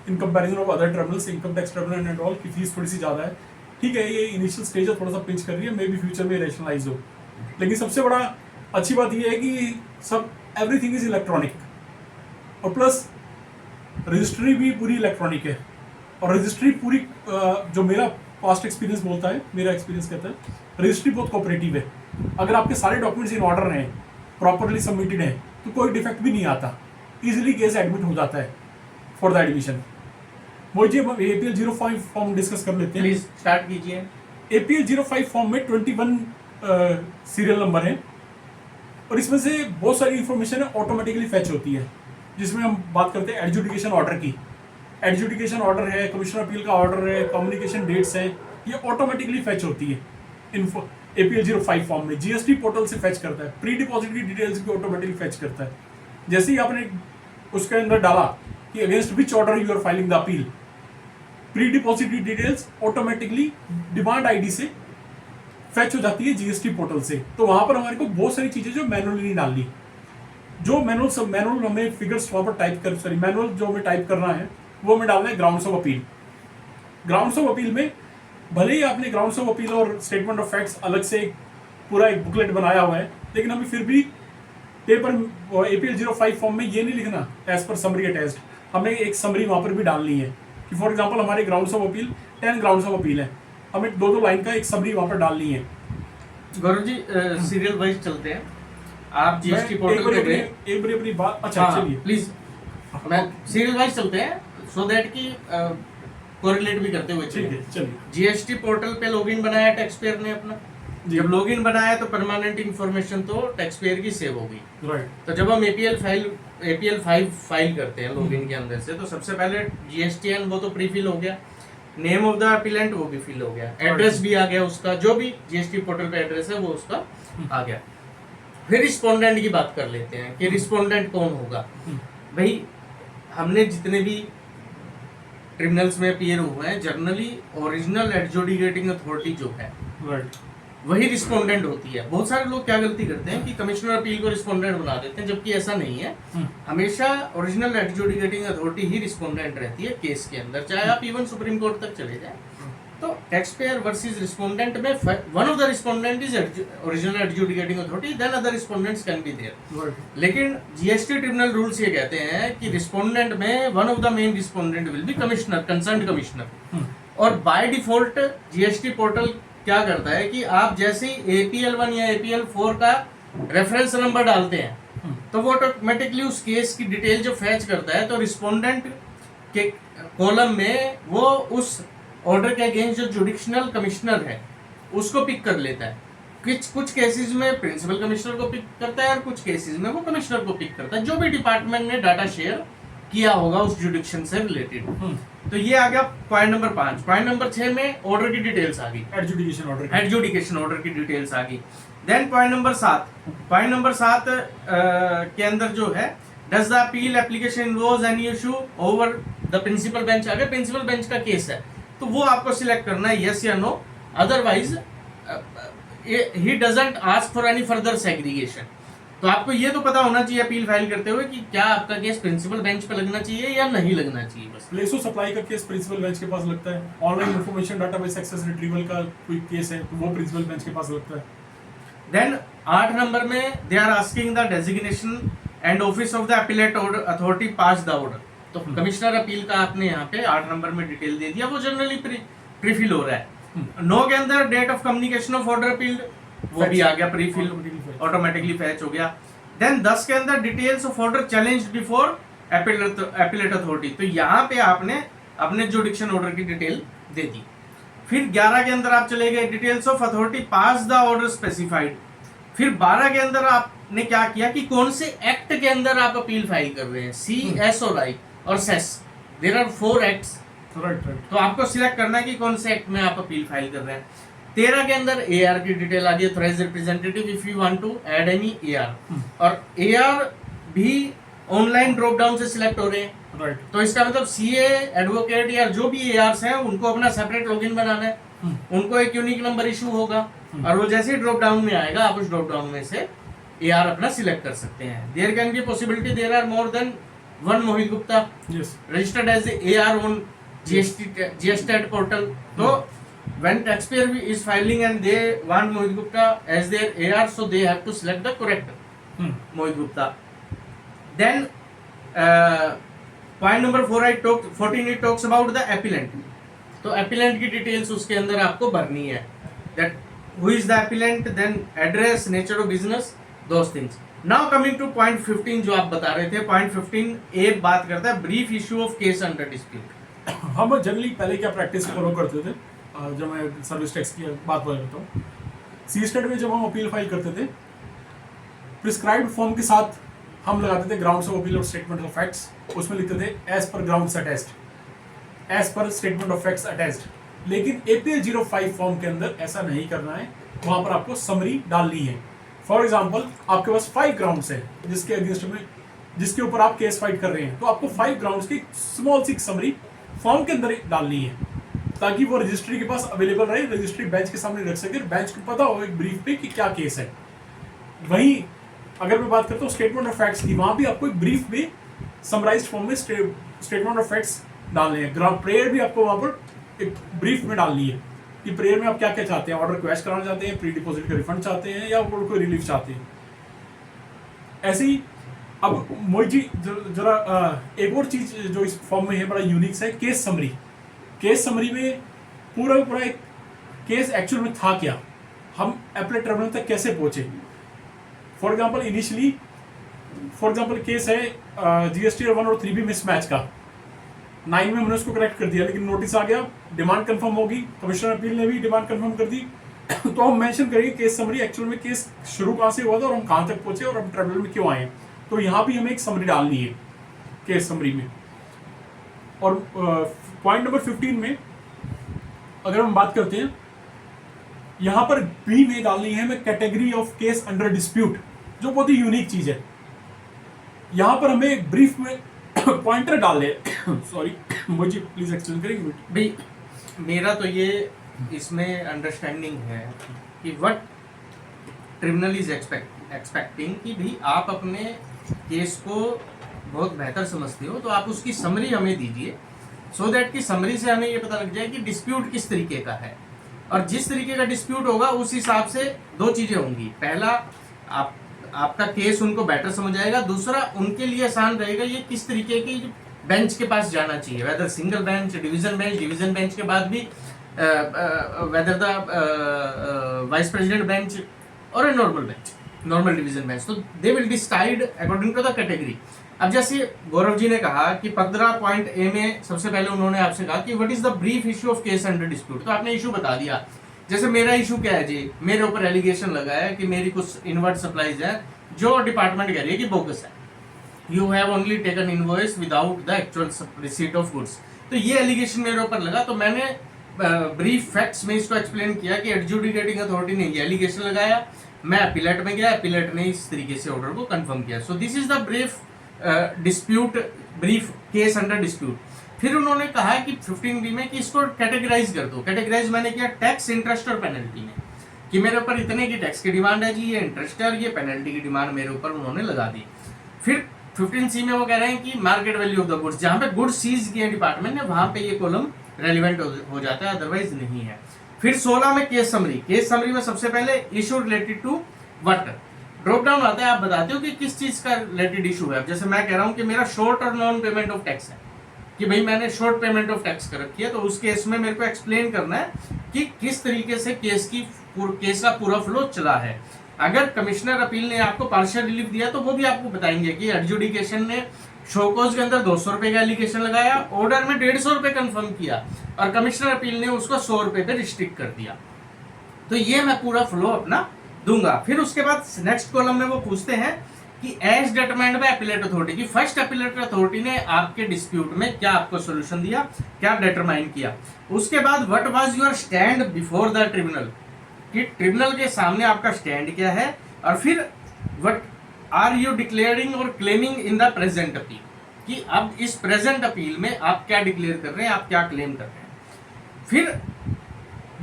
in comparison of other tribunals, income tax tribunal and all की फीस थोड़ी सी ज़्यादा है। ठीक है, ये इनिशियल स्टेज है, थोड़ा सा पिंच कर रही है, मे बी फ्यूचर में रैशनलाइज हो। लेकिन सबसे बड़ा अच्छी बात ये है कि सब एवरीथिंग इज इलेक्ट्रॉनिक, और प्लस रजिस्ट्री भी पूरी इलेक्ट्रॉनिक है। और रजिस्ट्री पूरी जो मेरा पास्ट एक्सपीरियंस बोलता है, मेरा एक्सपीरियंस कहता है रजिस्ट्री बहुत कोऑपरेटिव है। अगर आपके सारे डॉक्यूमेंट्स इन ऑर्डर हैं, प्रॉपरली सबमिटेड हैं, तो कोई डिफेक्ट भी नहीं आता, इजीली केस एडमिट हो जाता है for the admission. Mohit ji, अब APL 05 फॉर्म डिस्कस कर लेते हैं। प्लीज स्टार्ट कीजिए। APL 05 फॉर्म में 21 सीरियल नंबर है और इसमें से बहुत सारी इंफॉर्मेशन है ऑटोमेटिकली फैच होती है, जिसमें हम बात करते हैं एडजुडिकेशन ऑर्डर की। एडजुडिकेशन ऑर्डर है, कमिश्नर अपील का ऑर्डर है, कम्युनिकेशन डेट्स है, ये ऑटोमेटिकली फैच होती है इन्फो APL 05 फॉर्म में। GST पोर्टल से फैच करता है, प्री डिपॉजिट की डिटेल्स भी ऑटोमेटिकली फैच करता है। जैसे ही आपने उसके अंदर डाला कि against which order you are filing the appeal, pre deposit की डिटेल्स ऑटोमेटिकली डिमांड आईडी से फैच हो जाती है GST पोर्टल से। तो वहां पर हमारे को बहुत सारी चीजें जो मैनुअली नहीं डालनी, जो मैनुअल हमें फिगर्स वहां पर टाइप कर मैनुअल जो हमें टाइप करना है वो हमें डालना है grounds of appeal. Grounds of appeal में भले ही आपने ग्राउंड्स ऑफ अपील और स्टेटमेंट ऑफ फैक्ट्स अलग से पूरा एक बुकलेट बनाया हुआ है, लेकिन हमें फिर भी पेपर APL 05 फॉर्म में ये नहीं लिखना एज पर समरी अटैच्ड, हमें एक समरी वहां पर भी डालनी है कि फॉर एग्जांपल हमारे grounds of appeal 10 grounds of appeal है, हमें दो लाइन का एक समरी वहां पर डालनी है। गौरव जी सीरियल वाइज चलते हैं। आप GST पोर्टल पे गए, एक बार अपनी बात, अच्छा चलिए प्लीज मैं सीरियल वाइज चलते हैं सो दैट कि कोरिलेट भी करते हुए चलिए। GST पोर्टल पे लॉगिन बनाया टैक्स पेयर ने अपना, जब लॉगिन बनाया तो परमानेंट इंफॉर्मेशन तो टैक्स पेयर की सेव होगी। तो जब हम APL 5 फाइल करते हैं लॉगिन के अंदर से, तो सबसे पहले GSTN वो तो प्री फिल हो गया, नेम ऑफ द अपीलेंट वो भी फिल हो गया, एड्रेस भी आ गया उसका, जो भी GST पोर्टल पे एड्रेस है वो उसका आ गया। फिर रिस्पोंडेंट की बात कर लेते हैं कि रिस्पोंडेंट कौन होगा। भाई हमने जितने भी ट्रिब्यूनल्स में अपीयर हुए हैं, जनरली ओरिजिनल एडजुडिकेटिंग अथॉरिटी जो है वही रिस्पोंडेंट होती है। बहुत सारे लोग क्या गलती करते हैं कि कमिश्नर अपील को रिस्पोंडेंट बना देते हैं, जबकि ऐसा नहीं है। हमेशा ओरिजिनल एडजुडिकेटिंग अथॉरिटी ही रिस्पोंडेंट रहती है केस के अंदर, चाहे आप इवन सुप्रीम कोर्ट तक चले जाएं। तो टैक्स पेयर वर्सेस रिस्पोंडेंट में one of the respondent is original adjudicating authority, then other respondents can be there. लेकिन GST ट्रिब्यूनल रूल्स ये कहते हैं कि रिस्पोंडेंट में one of the main respondent will be commissioner, concerned commissioner. और by default GST portal क्या करता है कि आप जैसे ही APL 1 या APL 4 का रेफरेंस नंबर डालते हैं तो वो ऑटोमेटिकली उस केस की डिटेल जो फैच करता है, तो रिस्पोंडेंट के कॉलम में वो उस ऑर्डर के अगेंस्ट जो जुडिशनल कमिश्नर है उसको पिक कर लेता है। कुछ केसेस में प्रिंसिपल कमिश्नर को पिक करता है और कुछ केसेस में वो कमिश्नर को पिक करता है, जो भी डिपार्टमेंट ने डाटा शेयर किया होगा उस जुडिक्शन से रिलेटेड। तो ये आ गया पॉइंट नंबर 5। पॉइंट नंबर 6 में ऑर्डर की डिटेल्स आ गई, एडजुडिकेशन ऑर्डर की डिटेल्स आ गई। देन पॉइंट नंबर 7 के अंदर जो है, does the appeal application involves any issue over the principal bench. अगर प्रिंसिपल बेंच का केस है तो वो आपको सिलेक्ट करना है यस या no, otherwise he doesn't ask for any further segregation. तो आपको ये तो पता होना चाहिए अपील फाइल करते हुए कि क्या आपका केस प्रिंसिपल बेंच पे लगना चाहिए या नहीं लगना चाहिए। बस प्लेस ऑफ सप्लाई का केस प्रिंसिपल बेंच के पास लगता है, online information database access retrieval का कोई केस है तो वो प्रिंसिपल बेंच के पास लगता है। देन 8 नंबर में they are asking the designation and office of the appellate authority pass the order. तो कमिश्नर अपील का आपने यहाँ पे 8 नंबर में डिटेल दे दिया, वो जनरली प्रीफिल हो रहा है। 9 के अंदर date of communication of order appealed, वो भी आ गया प्रीफिल, ऑटोमेटिकली फैच हो गया। देन 10 के अंदर details of order challenged before appellate authority, तो यहाँ पे आपने अपने जुडिक्शन ऑर्डर की डिटेल दे दी। फिर 11 के अंदर आप चले गए details of authority pass the order specified. फिर 12 के अंदर आपने क्या किया कि कौन से एक्ट के अंदर आप अपील फाइल कर रहे हैं, CS और I और सेस, देयर आर 4 एक्ट्स। तो आपको सिलेक्ट करना है कि कौन से एक्ट में आप अपील फाइल कर रहे हैं। 13 के अंदर AR की डिटेल आ गई, authorised representative if you want to add any AR, और AR भी ऑनलाइन ड्रॉप डाउन से सिलेक्ट हो रहे हैं। तो इसका मतलब CA, एडवोकेट या जो भी ARs हैं उनको अपना सेपरेट लॉगिन बनाना है, उनको एक यूनिक नंबर इशू होगा और वो जैसे ही ड्रॉप डाउन में आएगा आप उस ड्रॉप डाउन में से AR अपना सिलेक्ट कर सकते हैं। There can be possibility there are more than one Mohit Gupta registered as AR on GST portal. तो when taxpayer is filing and they want Mohit Gupta as their AR, so they have to select the correct Mohit Gupta. Then point number 14 it talks about the appellant. तो appellant की details उसके अंदर आपको भरनी है, that who is the appellant, then address, nature of business, those things. Now coming to point 15 जो आप बता रहे थे, point 15 एक बात करता है brief issue of case under dispute. हम जनरली पहले क्या प्रैक्टिस फॉलो करते थे, जब मैं सर्विस टैक्स की बात करता हूँ, सी स्टेट में जब हम अपील फाइल करते थे, प्रिस्क्राइब्ड फॉर्म के साथ हम लगाते थे ग्राउंड्स ऑफ अपील और स्टेटमेंट ऑफ फैक्ट्स, उसमें लिखते थे as per grounds attached, as per statement of facts attached. लेकिन APL 05 फॉर्म के अंदर ऐसा नहीं करना है, वहां पर आपको समरी डालनी है। फॉर एग्जाम्पल, आपके पास 5 ग्राउंड्स है जिसके अगेंस्ट में, जिसके ऊपर आप केस फाइट कर रहे हैं, तो आपको 5 ग्राउंड्स की स्मॉल सी समरी फॉर्म के अंदर डालनी है, ताकि वो रजिस्ट्री के पास अवेलेबल रहे, रजिस्ट्री बेंच के सामने रख सके, बेंच को पता हो एक ब्रीफ पे कि क्या केस है। वहीं अगर मैं बात करता हूँ स्टेटमेंट ऑफ फैक्ट्स की, वहां भी आपको एक ब्रीफ में समराइज्ड फॉर्म में स्टेटमेंट ऑफ फैक्ट्स डालने हैं। ग्राउंड प्रेयर भी आपको वहां पर एक ब्रीफ में डालनी है कि प्रेयर में आप क्या क्या चाहते हैं, ऑर्डर क्वैश कराना चाहते हैं, प्री डिपॉजिट का रिफंड चाहते हैं, या कोई रिलीफ चाहते हैं। ऐसे ही अब मोहित जी जरा एक और चीज जो इस फॉर्म में है बड़ा यूनिक है, केस समरी। केस समरी में पूरा एक केस एक्चुअल में था क्या, हम एपलेट ट्रिब्यूनल तक कैसे पहुंचे। फॉर एग्जाम्पल केस है GST 1 और 3B मिसमैच का, 9 में हमने उसको करेक्ट कर दिया, लेकिन नोटिस आ गया, डिमांड कंफर्म होगी, कमिश्नर अपील ने भी डिमांड कंफर्म कर दी। तो हम मेंशन करेंगे केस समरी, एक्चुअल में केस शुरू कहाँ से हुआ था और हम कहाँ तक पहुंचे और हम ट्रिब्यूनल में क्यों आए। तो यहाँ भी हमें एक समरी डालनी है केस समरी में। और पॉइंट नंबर 15 में अगर हम बात करते हैं, यहाँ पर बी में डालनी है हमें category of case under dispute, जो बहुत ही यूनिक चीज है। यहाँ पर हमें एक ब्रीफ में पॉइंटर डालने सॉरी मुझे प्लीज एक्सप्लेन करेंगे भाई। मेरा तो ये इसमें अंडरस्टैंडिंग है कि व्हाट ट्रिब्यूनल इज एक्सपेक्टिंग कि भाई आप अपने केस को बहुत बेहतर समझते हो, तो आप उसकी समरी हमें दीजिए, सो दैट कि समरी से हमें ये पता लग जाए कि डिस्प्यूट किस तरीके का है। और जिस तरीके का डिस्प्यूट होगा उस हिसाब से 2 चीजें होंगी। पहला, आपका केस उनको बेटर समझ आएगा, दूसरा उनके लिए आसान रहेगा ये किस तरीके की बेंच के पास जाना चाहिए, whether single bench, division bench के बाद भी whether the vice president bench और ए नॉर्मल डिवीजन बेंच। तो they will decide according to the category. अब जैसे गौरव जी ने कहा कि 15.A में सबसे पहले उन्होंने आपसे कहा कि what is the brief issue of case under dispute, तो आपने इशू बता दिया। जैसे मेरा इशू क्या है जी, मेरे ऊपर एलिगेशन लगा है कि मेरी कुछ इनवर्ट सप्लाईज है जो डिपार्टमेंट कह रही है कि बोगस है, you have only taken invoice without the actual receipt of goods. तो ये एलिगेशन मेरे ऊपर लगा, तो मैंने ब्रीफ फैक्ट्स में इसको एक्सप्लेन किया कि एडजुडिकेटिंग अथॉरिटी ने ये एलिगेशन लगाया, मैं अपीलेट में गया, अपीलेट ने इस तरीके से ऑर्डर को कंफर्म किया। So this is the brief dispute, brief case under dispute. फिर उन्होंने कहा कि 15B में कि इसको कैटेगराइज कर दो। कैटेगराइज मैंने किया टैक्स, इंटरेस्ट और पेनल्टी में, कि मेरे ऊपर इतने की टैक्स की डिमांड है जी, ये इंटरेस्ट है और ये पेनल्टी की डिमांड मेरे ऊपर उन्होंने लगा दी। फिर 15C में वो कह रहे हैं कि market value of the goods, जहां पे गुड्स सीज किए डिपार्टमेंट ने वहां पे ये कॉलम रेलिवेंट हो जाता है, अदरवाइज नहीं है। फिर 16 में केस समरी। केस समरी में सबसे पहले issue related to what, drop down आता है, आप बताते हो कि किस चीज का रिलेटेड इशू है। जैसे मैं कह रहा हूं कि मेरा शॉर्ट और नॉन पेमेंट ऑफ टैक्स है, कि भाई मैंने शॉर्ट पेमेंट ऑफ टैक्स कर रखी है, तो उस केस में मेरे को एक्सप्लेन करना है कि किस तरीके से केस का पूरा फ्लो चला है। अगर कमिश्नर अपील ने आपको पार्शियल रिलीफ दिया तो वो भी आपको बताएंगे कि एडजुडिकेशन ने शोकोज के अंदर 200 रुपए का एलिगेशन लगाया, ऑर्डर में 150 रुपए कंफर्म किया और कमिश्नर अपील ने उसको 100 रुपए पे रिस्ट्रिक्ट कर दिया। तो ये मैं पूरा फ्लो अपना दूंगा। फिर उसके बाद नेक्स्ट कॉलम में वो पूछते हैं कि as determined by appellate authority, की फर्स्ट अपीलेट अथॉरिटी ने आपके डिस्प्यूट में क्या आपको सोल्यूशन दिया, क्या डिटरमाइन किया। उसके बाद what was your stand before the tribunal, कि ट्रिब्यूनल के सामने आपका स्टैंड क्या है। और फिर व्हाट आर यू डिक्लेयरिंग और claiming in the present appeal, कि अब इस प्रेजेंट अपील में आप क्या डिक्लेयर कर रहे हैं, आप क्या क्लेम कर रहे हैं। फिर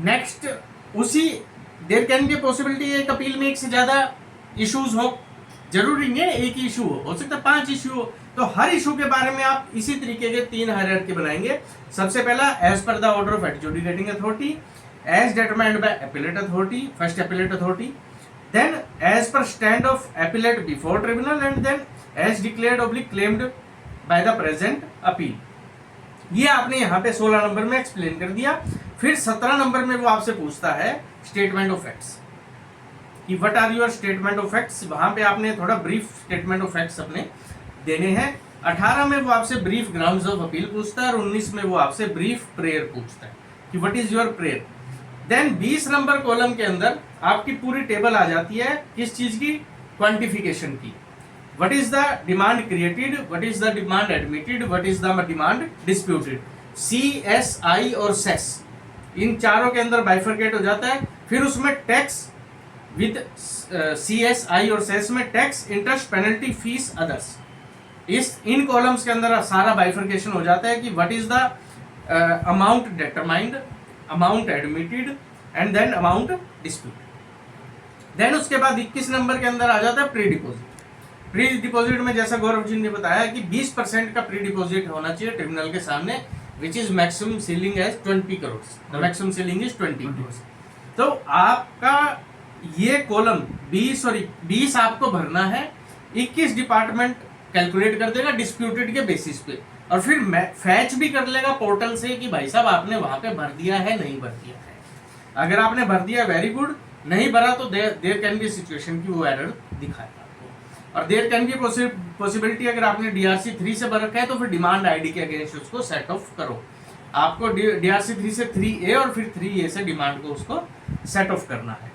नेक्स्ट उसी देयर कैन बी पॉसिबिलिटी एक अपील में एक से ज्यादा इश्यूज हो, जरूरी नहीं है एक ही इशू हो सकता है 5 इशू हो। तो हर इशू के बारे में आप इसी तरीके के 3 हायरार्की बनाएंगे। सबसे पहला as per the order of adjudicating authority, as determined by appellate authority, first appellate authority, then as per stand of appellate before tribunal and then as declared oblique claimed by the present appeal. ये आपने यहाँ पे 16 number में explain कर दिया। फिर 17 number में वो आपसे पूछता है स्टेटमेंट ऑफ फैक्ट्स, कि what are your statement of facts. वहां पे आपने थोड़ा ब्रीफ स्टेटमेंट ऑफ फैक्ट्स अपने देने हैं। 18 में वो आपसे ब्रीफ ग्राउंड्स ऑफ अपील पूछता है और 19 में वो आपसे ब्रीफ प्रेयर पूछता है। कि what is your prayer. Then 20 number column के अंदर आपकी पूरी टेबल आ जाती है किस चीज की, क्वांटिफिकेशन की। What is the demand created, what is the demand admitted, what is the demand disputed. CSI और सेस इन चारों के अंदर बाइफरकेट हो जाता है। फिर उसमें टैक्स विद CSI और सेस में tax, interest, penalty, fees, others, इन कॉलम्स के अंदर सारा बाइफरकेशन हो जाता है कि what is the amount determined, amount admitted and then amount disputed. Then उसके बाद 21 नंबर के अंदर आ जाता है प्री डिपॉजिट। प्री डिपॉजिट में जैसा गौरव जी ने बताया कि 20% का प्री डिपॉजिट होना चाहिए ट्रिब्यूनल के सामने, which is maximum ceiling as 20 crore. Maximum ceiling is 20 crore. तो आपका ये कॉलम 20 आपको भरना है, 21 डिपार्टमेंट कैलकुलेट कर देगा डिस्प्यूटेड के बेसिस पे, और फिर फैच भी कर लेगा पोर्टल से कि भाई साहब आपने वहां पे भर दिया है नहीं भर दिया है। अगर आपने भर दिया वेरी गुड, नहीं भरा तो देयर कैन बी सिचुएशन की वो एरर दिखाएगा आपको। और देयर कैन बी पॉसिबिलिटी, अगर आपने DRC 3 से भर रखा है तो फिर डिमांड आईडी के अगेंस्ट उसको सेट ऑफ करो। आपको DRC 3 से 3A और फिर 3A से डिमांड को उसको सेट ऑफ करना है।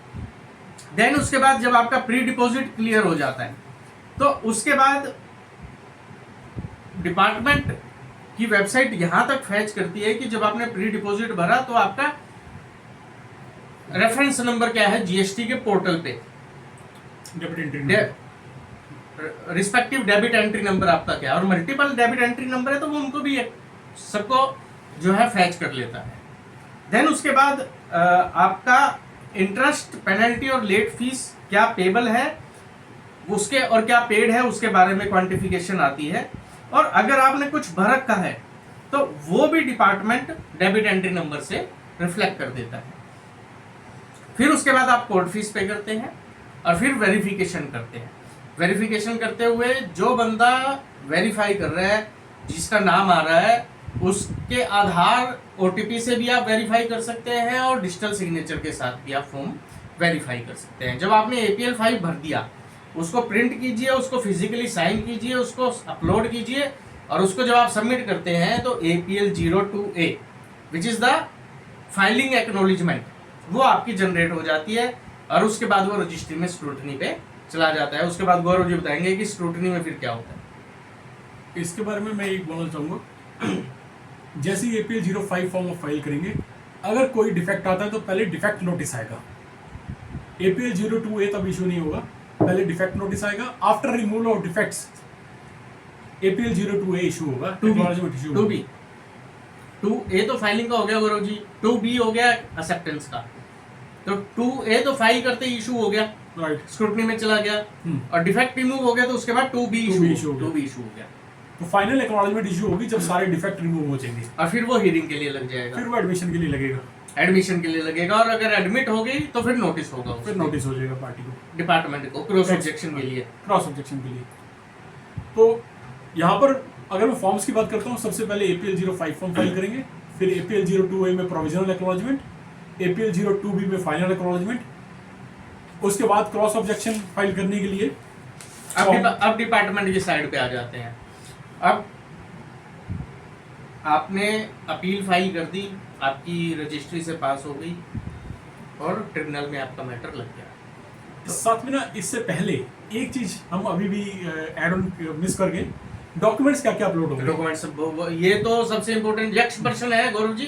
देन उसके बाद जब आपका प्री डिपॉजिट क्लियर हो जाता है तो उसके बाद डिपार्टमेंट की वेबसाइट यहां तक फैच करती है कि जब आपने प्री डिपॉजिट भरा तो आपका रेफरेंस नंबर क्या है GST के पोर्टल पे, रिस्पेक्टिव डेबिट एंट्री नंबर आपका क्या है, और मल्टीपल डेबिट एंट्री नंबर है तो वो उनको भी सबको जो है फैच कर लेता है। देन उसके बाद आपका इंटरेस्ट, पेनल्टी और लेट फीस क्या पेबल है उसके और क्या पेड है उसके बारे में क्वांटिफिकेशन आती है। और अगर आपने कुछ भर रखा है तो वो भी डिपार्टमेंट डेबिट एंट्री नंबर से रिफ्लेक्ट कर देता है। फिर उसके बाद आप कोर्ट फीस पे करते हैं और फिर वेरिफिकेशन करते हैं। वेरिफिकेशन करते हुए जो बंदा वेरीफाई कर रहा है, जिसका नाम आ रहा है, उसके आधार OTP से भी आप वेरीफाई कर सकते हैं और डिजिटल सिग्नेचर के साथ भी आप फॉर्म वेरीफाई कर सकते हैं। जब आपने APL फाइल भर दिया, उसको प्रिंट कीजिए, उसको फिजिकली साइन कीजिए, उसको अपलोड कीजिए, और उसको जब आप सबमिट करते हैं तो APL 02A which is the filing acknowledgement वो आपकी जनरेट हो जाती है, और उसके बाद वो रजिस्ट्री में स्क्रूटनी पे चला जाता है। उसके बाद गौरव जी बताएंगे कि स्क्रूटनी में फिर क्या होता है। इसके बारे में मैं एक बोलना चाहूँगा, जैसे ही APL 05 फॉर्म ऑफ फाइल करेंगे, अगर कोई डिफेक्ट आता है तो पहले डिफेक्ट नोटिस आएगा। APL 02A तब इशू नहीं होगा, पहले डिफेक्ट नोटिस आएगा। After removal of defects APL 02A issue होगा, एक्नॉलेजमेंट इशू होगा। 2A तो फाइलिंग का हो गया गौरव जी, 2B हो गया एक्सेप्टेंस का, तो 2A तो फाइल करते ही इशू हो गया, राइट, स्क्रूटनी में चला गया, और डिफेक्ट रिमूव हो गया तो उसके बाद 2B इशू हो गया। तो फाइनल एक्नॉलेजमेंट इशू होगी जब सारे डिफेक्ट रिमूव हो जाएंगे, और फिर वो हियरिंग के लिए लग जाएगा, फिर वो एडमिशन के लिए लगेगा, एडमिशन के लिए लगेगा, और अगर एडमिट हो गई तो फिर नोटिस होगा, फिर नोटिस हो जाएगा पार्टी को, डिपार्टमेंट को क्रॉस ऑब्जेक्शन के लिए। क्रॉस ऑब्जेक्शन के लिए। तो यहाँ पर अगर मैं फॉर्म्स की बात करता हूँ, सबसे पहले APL 05 फॉर्म फाइल करेंगे, फिर APL 02A में प्रोविजनल एक्नॉलेजमेंट, APL 02B में फाइनल एक्नॉलेजमेंट, उसके बाद क्रॉस ऑब्जेक्शन फाइल करने के लिए अब डिपार्टमेंट की साइड पे आ जाते हैं। अब आपने अपील फाइल कर दी, आपकी रजिस्ट्री से पास हो गई और ट्रिब्यूनल में आपका मैटर लग गया। साथ में ना इससे पहले एक चीज हम अभी भी ऐड ऑन मिस कर गए, डॉक्यूमेंट्स क्या क्या अपलोड होंगे। डॉक्यूमेंट्स ये तो सबसे इम्पोर्टेंट नेक्स्ट पर्सन है गौरव जी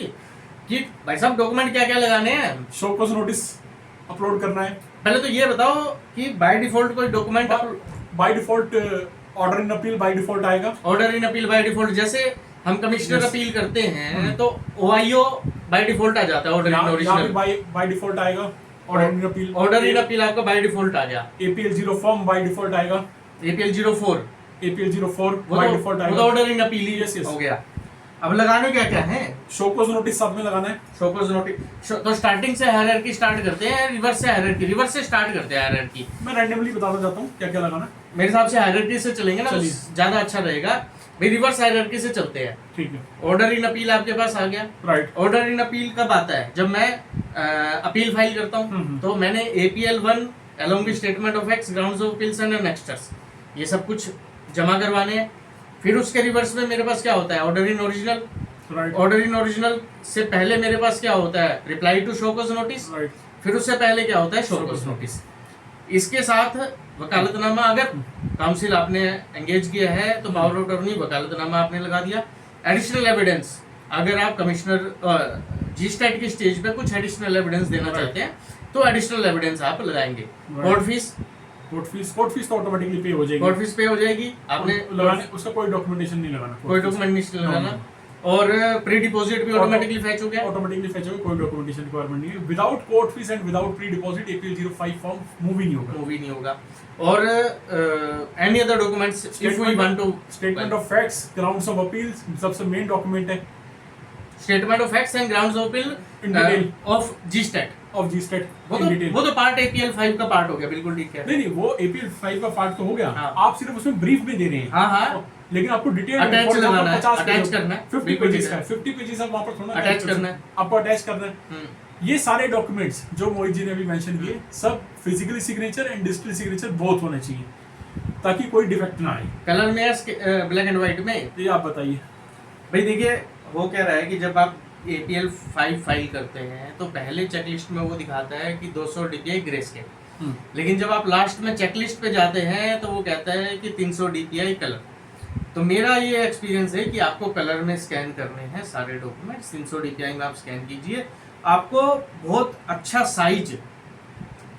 कि भाई साहब डॉक्यूमेंट क्या क्या लगाने हैं। शो कॉज नोटिस अपलोड करना है। पहले तो ये बताओ कि बाय डिफॉल्ट कोई document by default order in appeal by default आएगा। Order in appeal by default, जैसे हम कमिश्नर अपील करते हैं तो OIO बाय डिफॉल्ट आ जाता है, order in original by default आएगा। Order in appeal, order in appeal आपका बाय डिफॉल्ट आ गया। APL 0 फॉर्म बाय डिफॉल्ट आएगा। APL 04 बाय डिफॉल्ट आएगा। वो तो ऑर्डर इन अपील ही हो गया। अब लगाने क्या क्या है, शो कॉज नोटिस साथ में लगाना है। शो कॉज नोटिस तो स्टार्टिंग से हायरार्की स्टार्ट करते हैं, रिवर्स से हायरार्की, रिवर्स से स्टार्ट करते हैं हायरार्की। मैं रैंडमली बताना चाहता हूँ क्या क्या लगाना है। मेरे हिसाब से हायरार्की से चलेंगे ना तो ज्यादा अच्छा रहेगा भाई, रिवर्स हायरार्की से चलते हैं। ठीक है। ऑर्डर इन अपील आपके पास आ गया। राइट। ऑर्डर इन अपील कब आता है, जब मैं अपील फाइल करता हूँ तो मैंने APL 1 along with statement of facts, grounds of appeals and annexes ये सब कुछ जमा करवाने हैं। फिर उसके रिवर्स में मेरे पास क्या होता है, order in original, right order in original से पहले मेरे पास क्या होता है, reply to show cause notice, right फिर उससे पहले क्या होता है, शो कॉज नोटिस। इसके साथ वकालतनामा, अगर काउंसिल आपने एंगेज किया है तो पावर ऑफ अटॉर्नी वकालतनामा आपने लगा दिया। एडिशनल एविडेंस, अगर आप कमिश्नर जी स्टैट की स्टेज पे कुछ एडिशनल एविडेंस देना चाहते हैं तो एडिशनल एविडेंस आप लगाएंगे। कोर्ट फीस तो ऑटोमेटिकली पे हो जाएगी, कोर्ट फीस पे हो जाएगी, आपने लगाने उसका कोई डॉक्यूमेंटेशन नहीं लगाना, कोई डॉक्यूमेंट नहीं लगाना। और प्री डिपॉजिट भी ऑटोमेटिकली फैच हो गया, ऑटोमेटिकली फेच होगा, कोई डॉक्यूमेंटेशन रिक्वायरमेंट नहीं है। Without court fees and without pre deposit APL 05 form move ही नहीं होगा, मूव ही नहीं होगा। और any other documents if we want to, statement of facts, grounds of appeal सबसे मेन डॉक्यूमेंट है, statement of facts and grounds of In appeal detail. Of G stat, of G state वो in detail. तो part APL 5 का part हो गया, बिल्कुल ठीक है। नहीं वो APL 5 का पार्ट तो हो गया, हाँ। आप सिर्फ उसमें ब्रीफ में दे रहे हैं। हाँ हाँ, लेकिन आपको डिटेल Attach लगाना है, attach करना है, 50 बिल्कुल पेजेस ठीक का है। 50 पेजेस आप वहां पर थोड़ा अटैच करना है, आपको अटैच करना है। हम्म। ये सारे डॉक्यूमेंट्स जो मोहित जी ने अभी मेंशन किए, सब physically signature and digital signature both होने चाहिए ताकि कोई डिफेक्ट ना आए। कलर में या ब्लैक एंड व्हाइट में? ये आप बताइए भाई देखिए, हो क्या रहा है कि जब आप APL 5 फाइल करते हैं तो पहले चेकलिस्ट में वो दिखाता है कि 200 DPI ग्रे स्केल, लेकिन जब आप लास्ट में चेकलिस्ट पे जाते हैं तो वो कहता है कि 300 DPI कलर। तो मेरा ये एक्सपीरियंस है कि आपको कलर में स्कैन करने हैं सारे डॉक्यूमेंट्स, 300 DPI में आप स्कैन कीजिए, आपको बहुत अच्छा साइज,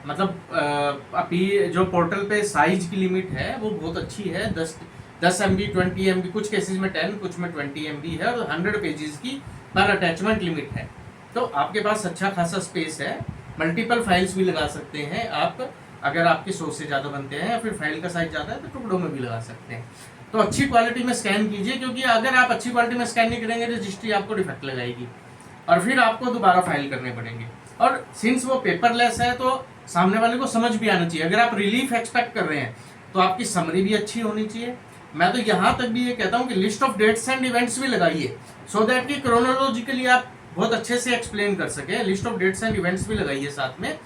मतलब अभी जो पोर्टल पे साइज की लिमिट है वो बहुत अच्छी है, 10 MB 20 MB, कुछ केसेस में 10, कुछ में 20 MB है, और 100 पेजेस की पर अटैचमेंट लिमिट है। तो आपके पास अच्छा खासा स्पेस है, मल्टीपल फाइल्स भी लगा सकते हैं आप, अगर आपके 100 से ज़्यादा बनते हैं या फिर फाइल का साइज ज़्यादा है तो टुकड़ों में भी लगा सकते हैं। तो अच्छी क्वालिटी में स्कैन कीजिए, क्योंकि अगर आप अच्छी क्वालिटी में स्कैन नहीं करेंगे रजिस्ट्री आपको डिफेक्ट लगाएगी और फिर आपको दोबारा फाइल करने पड़ेंगे। और सिंस वो पेपरलेस है तो सामने वाले को समझ भी आना चाहिए। अगर आप रिलीफ एक्सपेक्ट कर रहे हैं तो आपकी समरी भी अच्छी होनी चाहिए। मैं तो यहाँ तक भी ये कहता हूँ कि list of dates and events भी लगाइए, सो दैट कि क्रोनोलॉजिकली आप बहुत अच्छे से एक्सप्लेन कर सके। List of dates and events भी लगाइए साथ में,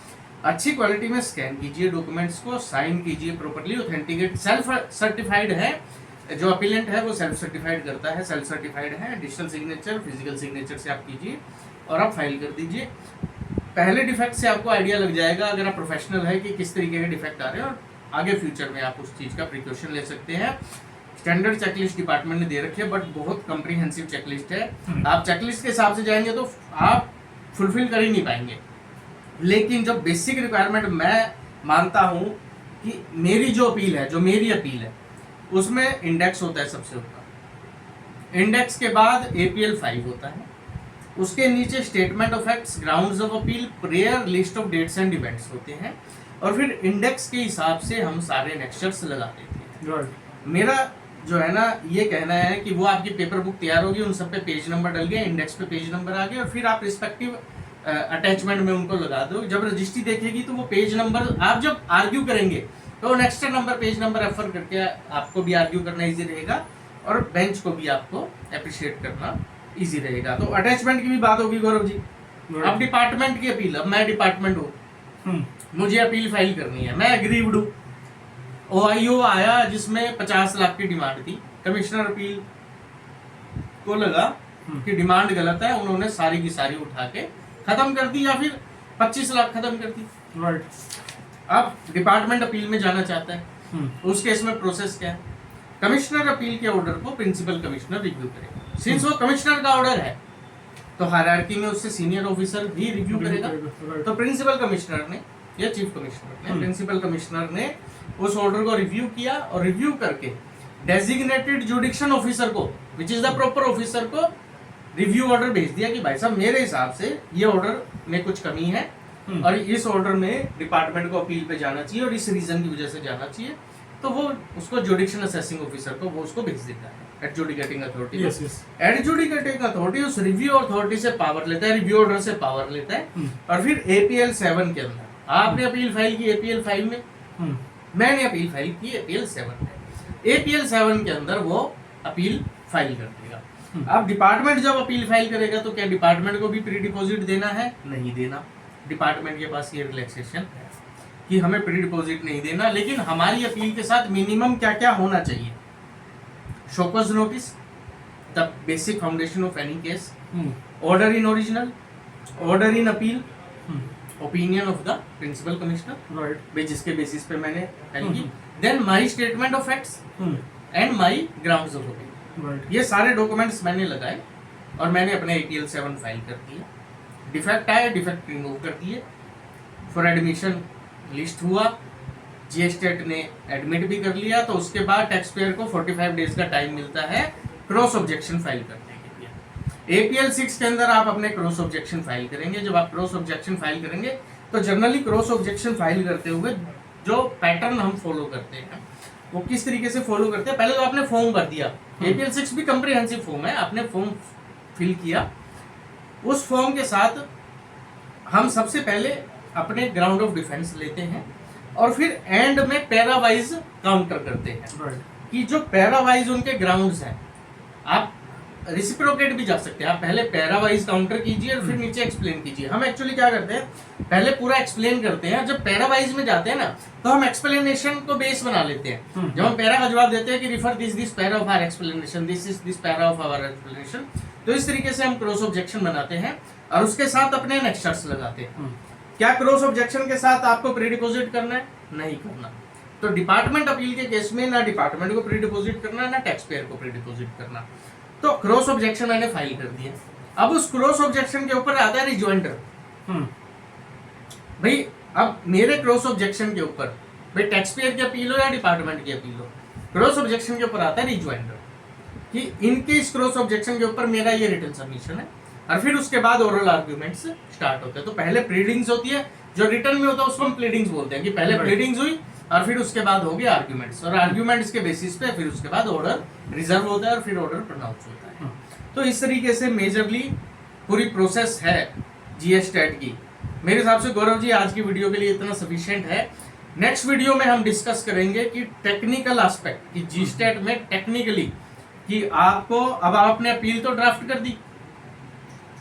अच्छी क्वालिटी में स्कैन कीजिए डॉक्यूमेंट्स को, साइन कीजिए प्रॉपर्ली, ऑथेंटिकेट, सेल्फ सर्टिफाइड है, जो अपीलेंट है वो सेल्फ सर्टिफाइड करता है, सेल्फ सर्टिफाइड है, डिजिटल सिग्नेचर, फिजिकल सिग्नेचर से आप कीजिए और आप फाइल कर दीजिए। पहले डिफेक्ट से आपको आइडिया लग जाएगा, अगर आप प्रोफेशनल है, कि किस तरीके के डिफेक्ट आ रहे हैं, और आगे फ्यूचर में आप उस चीज़ का प्रिकॉशन ले सकते हैं। स्टैंडर्ड चेकलिस्ट डिपार्टमेंट ने दे रखी है, बट बहुत कॉम्प्रिहेंसिव चेकलिस्ट है। आप चेकलिस्ट के हिसाब से जाएंगे तो आप फुलफिल कर ही नहीं पाएंगे। लेकिन जो बेसिक रिक्वायरमेंट मैं मानता हूँ कि मेरी जो अपील है, जो मेरी अपील है, उसमें इंडेक्स होता है सबसे ऊपर, इंडेक्स के बाद APL 5 होता है, उसके नीचे statement of facts, grounds of appeal, prayer, list of dates and events होते हैं, और फिर इंडेक्स के हिसाब से हम सारे नेक्स्चर्स लगा देते हैं। मेरा जो है ना ये कहना है कि वो आपकी पेपर बुक तैयार होगी, उन सब पे पेज नंबर डल गया, इंडेक्स पे पेज नंबर आ गया, और फिर आप रिस्पेक्टिव अटैचमेंट में उनको लगा दो। जब रजिस्ट्री देखेगी तो वो पेज नंबर, आप जब आर्ग्यू करेंगे तो next number, page number refer करके आपको भी आर्ग्यू करना इजी रहेगा, और बेंच को भी आपको अप्रिशिएट करना इजी रहेगा। तो अटैचमेंट की भी बात होगी गौरव जी। अब डिपार्टमेंट की अपील, अब मैं डिपार्टमेंट हूँ, मुझे अपील फाइल करनी है, मैं एग्रीव्ड हूँ, OIO आया जिसमें 50 लाख की डिमांड थी, कमिश्नर अपील को लगा कि डिमांड गलत है, उन्होंने सारी की सारी उठा के खत्म कर दी, या फिर 25 लाख खत्म कर दी। राइट। अब डिपार्टमेंट अपील में जाना चाहता है, उस केस में प्रोसेस क्या है? कमिश्नर अपील के ऑर्डर को प्रिंसिपल कमिश्नर रिव्यू करेगा। सिंस वो कमिश्नर का ऑर्डर है तो हायरार्की में उससे सीनियर ऑफिसर भी रिव्यू करेगा। तो प्रिंसिपल कमिश्नर ने या चीफ कमिश्नर ने, प्रिंसिपल कमिश्नर ने उस ऑर्डर को रिव्यू किया, और रिव्यू करके डेजिग्नेटेड जुडिक्शन ऑफिसर को, which is the proper officer को, रिव्यू ऑर्डर भेज दिया कि भाई साहब मेरे हिसाब से ये ऑर्डर में कुछ कमी है, और इस ऑर्डर में डिपार्टमेंट को अपील पे जाना चाहिए, और इस रीजन की वजह से जाना चाहिए। तो वो उसको जुडिक्शन असेसिंग ऑफिसर को वो उसको भेज देता है, एडजुडिकेटिंग अथॉरिटी। एडजुडिकेटिंग अथॉरिटी उस रिव्यू अथॉरिटी से पावर लेता है, रिव्यू ऑर्डर से पावर लेता है, और फिर APL 7 के अंदर आपने अपील फाइल की APL 5 में, मैंने अपील फाइल की APL 7 में, APL 7 के अंदर वो अपील फाइल कर देगा। अब डिपार्टमेंट जब अपील फाइल करेगा तो क्या डिपार्टमेंट को भी प्री डिपॉजिट देना है? नहीं देना। डिपार्टमेंट के पास ये रिलैक्सेशन है कि हमें प्री डिपॉजिट नहीं देना, लेकिन हमारी अपील के साथ मिनिमम क्या क्या होना चाहिए? Show cause notice, the basic foundation of any case, hmm, order in original, order in appeal, hmm, opinion of the principal commissioner right, जिसके बेसिस पे मैंने फाइल की, hmm. Then my statement of facts hmm, and my grounds of appeal. Right, ये सारे documents मैंने लगाए और मैंने अपने APL 7 फाइल कर दिया। डिफेक्ट आए, डिफेक्ट रिमूव कर दिए, फॉर एडमिशन लिस्ट हुआ, GSTAT ने एडमिट भी कर लिया, तो उसके बाद टैक्स पेयर को 45 डेज का टाइम मिलता है क्रॉस ऑब्जेक्शन फाइल करने के लिए। APL 6 के अंदर आप अपने क्रॉस ऑब्जेक्शन फाइल करेंगे। जब आप क्रॉस ऑब्जेक्शन फाइल करेंगे तो जनरली क्रॉस ऑब्जेक्शन फाइल करते हुए जो पैटर्न हम फॉलो करते हैं वो किस तरीके से फॉलो करते हैं, पहले तो आपने फॉर्म भर दिया। APL 6 भी कंप्रिहेंसिव फॉर्म है, आपने फॉर्म फिल किया, उस फॉर्म के साथ हम सबसे पहले अपने ग्राउंड ऑफ डिफेंस लेते हैं और फिर एंड में पैरा वाइज काउंटर करते हैं राइट, कि जो पैरा वाइज उनके ग्राउंड्स हैं, आप रिसिप्रोकेट भी जा सकते हैं। आप पहले पैरा वाइज काउंटर कीजिए और फिर नीचे एक्सप्लेन कीजिए। हम एक्चुअली क्या करते हैं, पहले पूरा एक्सप्लेन करते हैं, जब पैरा वाइज में जाते हैं ना तो हम एक्सप्लेनेशन को बेस बना लेते हैं। जब हम पैरा का जवाब देते हैं कि refer this para of our explanation, this para of our explanation, तो इस तरीके से हम क्रॉस ऑब्जेक्शन बनाते हैं और उसके साथ अपने नेक्स्टर्स लगाते हैं। क्या क्रॉस ऑब्जेक्शन के साथ आपको प्री डिपोजिट करना है? नहीं करना। तो डिपार्टमेंट अपील के केस में ना डिपार्टमेंट को प्री डिपोजिट करना है ना टैक्स पेयर को प्री डिपोजिट करना। तो क्रॉस ऑब्जेक्शन मैंने फाइल कर दिया। अब उस क्रॉस ऑब्जेक्शन के ऊपर आता है रिजॉइंडर। भाई अब मेरे क्रॉस ऑब्जेक्शन के ऊपर भाई टैक्स पेयर की अपील हो या डिपार्टमेंट की अपील हो, क्रॉस ऑब्जेक्शन के ऊपर आता है रिजॉइंडर कि इनके इस क्रॉस ऑब्जेक्शन के ऊपर मेरा ये रिटन सबमिशन है और फिर उसके बाद ओरल आर्ग्यूमेंट्स स्टार्ट होते हैं। तो पहले प्लीडिंग्स होती है, जो रिटन में होता है उसको हम प्लीडिंग्स बोलते हैं कि पहले Right. प्लीडिंग्स हुई और फिर उसके बाद हो गए आर्ग्यूमेंट्स, और आर्ग्यूमेंट्स के बेसिस पे फिर उसके बाद ऑर्डर रिजर्व होता है और फिर ऑर्डर प्रोनाउंस होता है। तो इस तरीके से मेजरली पूरी प्रोसेस है GSTAT की। मेरे हिसाब से गौरव जी आज की वीडियो के लिए इतना सफिशिएंट है। नेक्स्ट वीडियो में हम डिस्कस करेंगे कि टेक्निकल एस्पेक्ट कि GSTAT में टेक्निकली कि आपको अब आपने अपील तो ड्राफ्ट कर दी,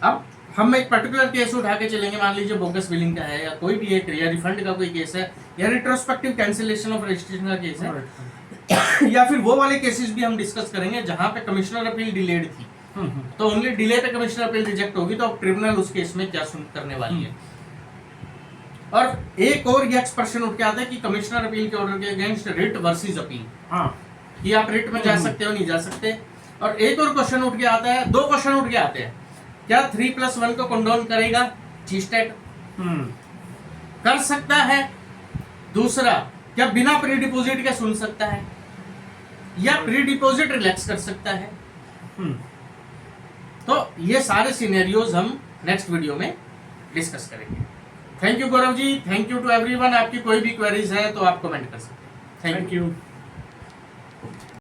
अब हम एक पर्टिकुलर केस उठा के चलेंगे, मान लीजिए बोगस बिलिंग का है या कोई भी एक या रिफंड का कोई केस है या रिट्रोस्पेक्टिव कैंसिलेशन ऑफ रजिस्ट्रेशन का केस है या फिर वो वाले केसेस भी हम डिस्कस करेंगे जहां पे कमिश्नर अपील डिलेड थी, तो ओनली डिले पे कमिश्नर अपील रिजेक्ट होगी, तो अब ट्रिब्यूनल उस केस में क्या करने वाली है। और एक और ये एक्सप्रेशन उठ के आता है कि कमिश्नर अपील के ऑर्डर के अगेंस्ट रिट वर्सेस अपील, कि आप रिट में जा सकते हो नहीं जा सकते। और एक और क्वेश्चन उठ के आता है, दो क्वेश्चन उठ के आते हैं, क्या 3+1 को कंडोन करेगा GSTAT? कर सकता है। दूसरा, क्या बिना प्री डिपोजिट के सुन सकता है या प्री डिपोजिट रिलैक्स कर सकता है? तो ये सारे सिनेरियोज हम नेक्स्ट वीडियो में डिस्कस करेंगे। Thank you Gaurav ji, thank you to everyone. आपकी कोई भी क्वेरीज है तो आप कमेंट कर सकते हैं। Thank you.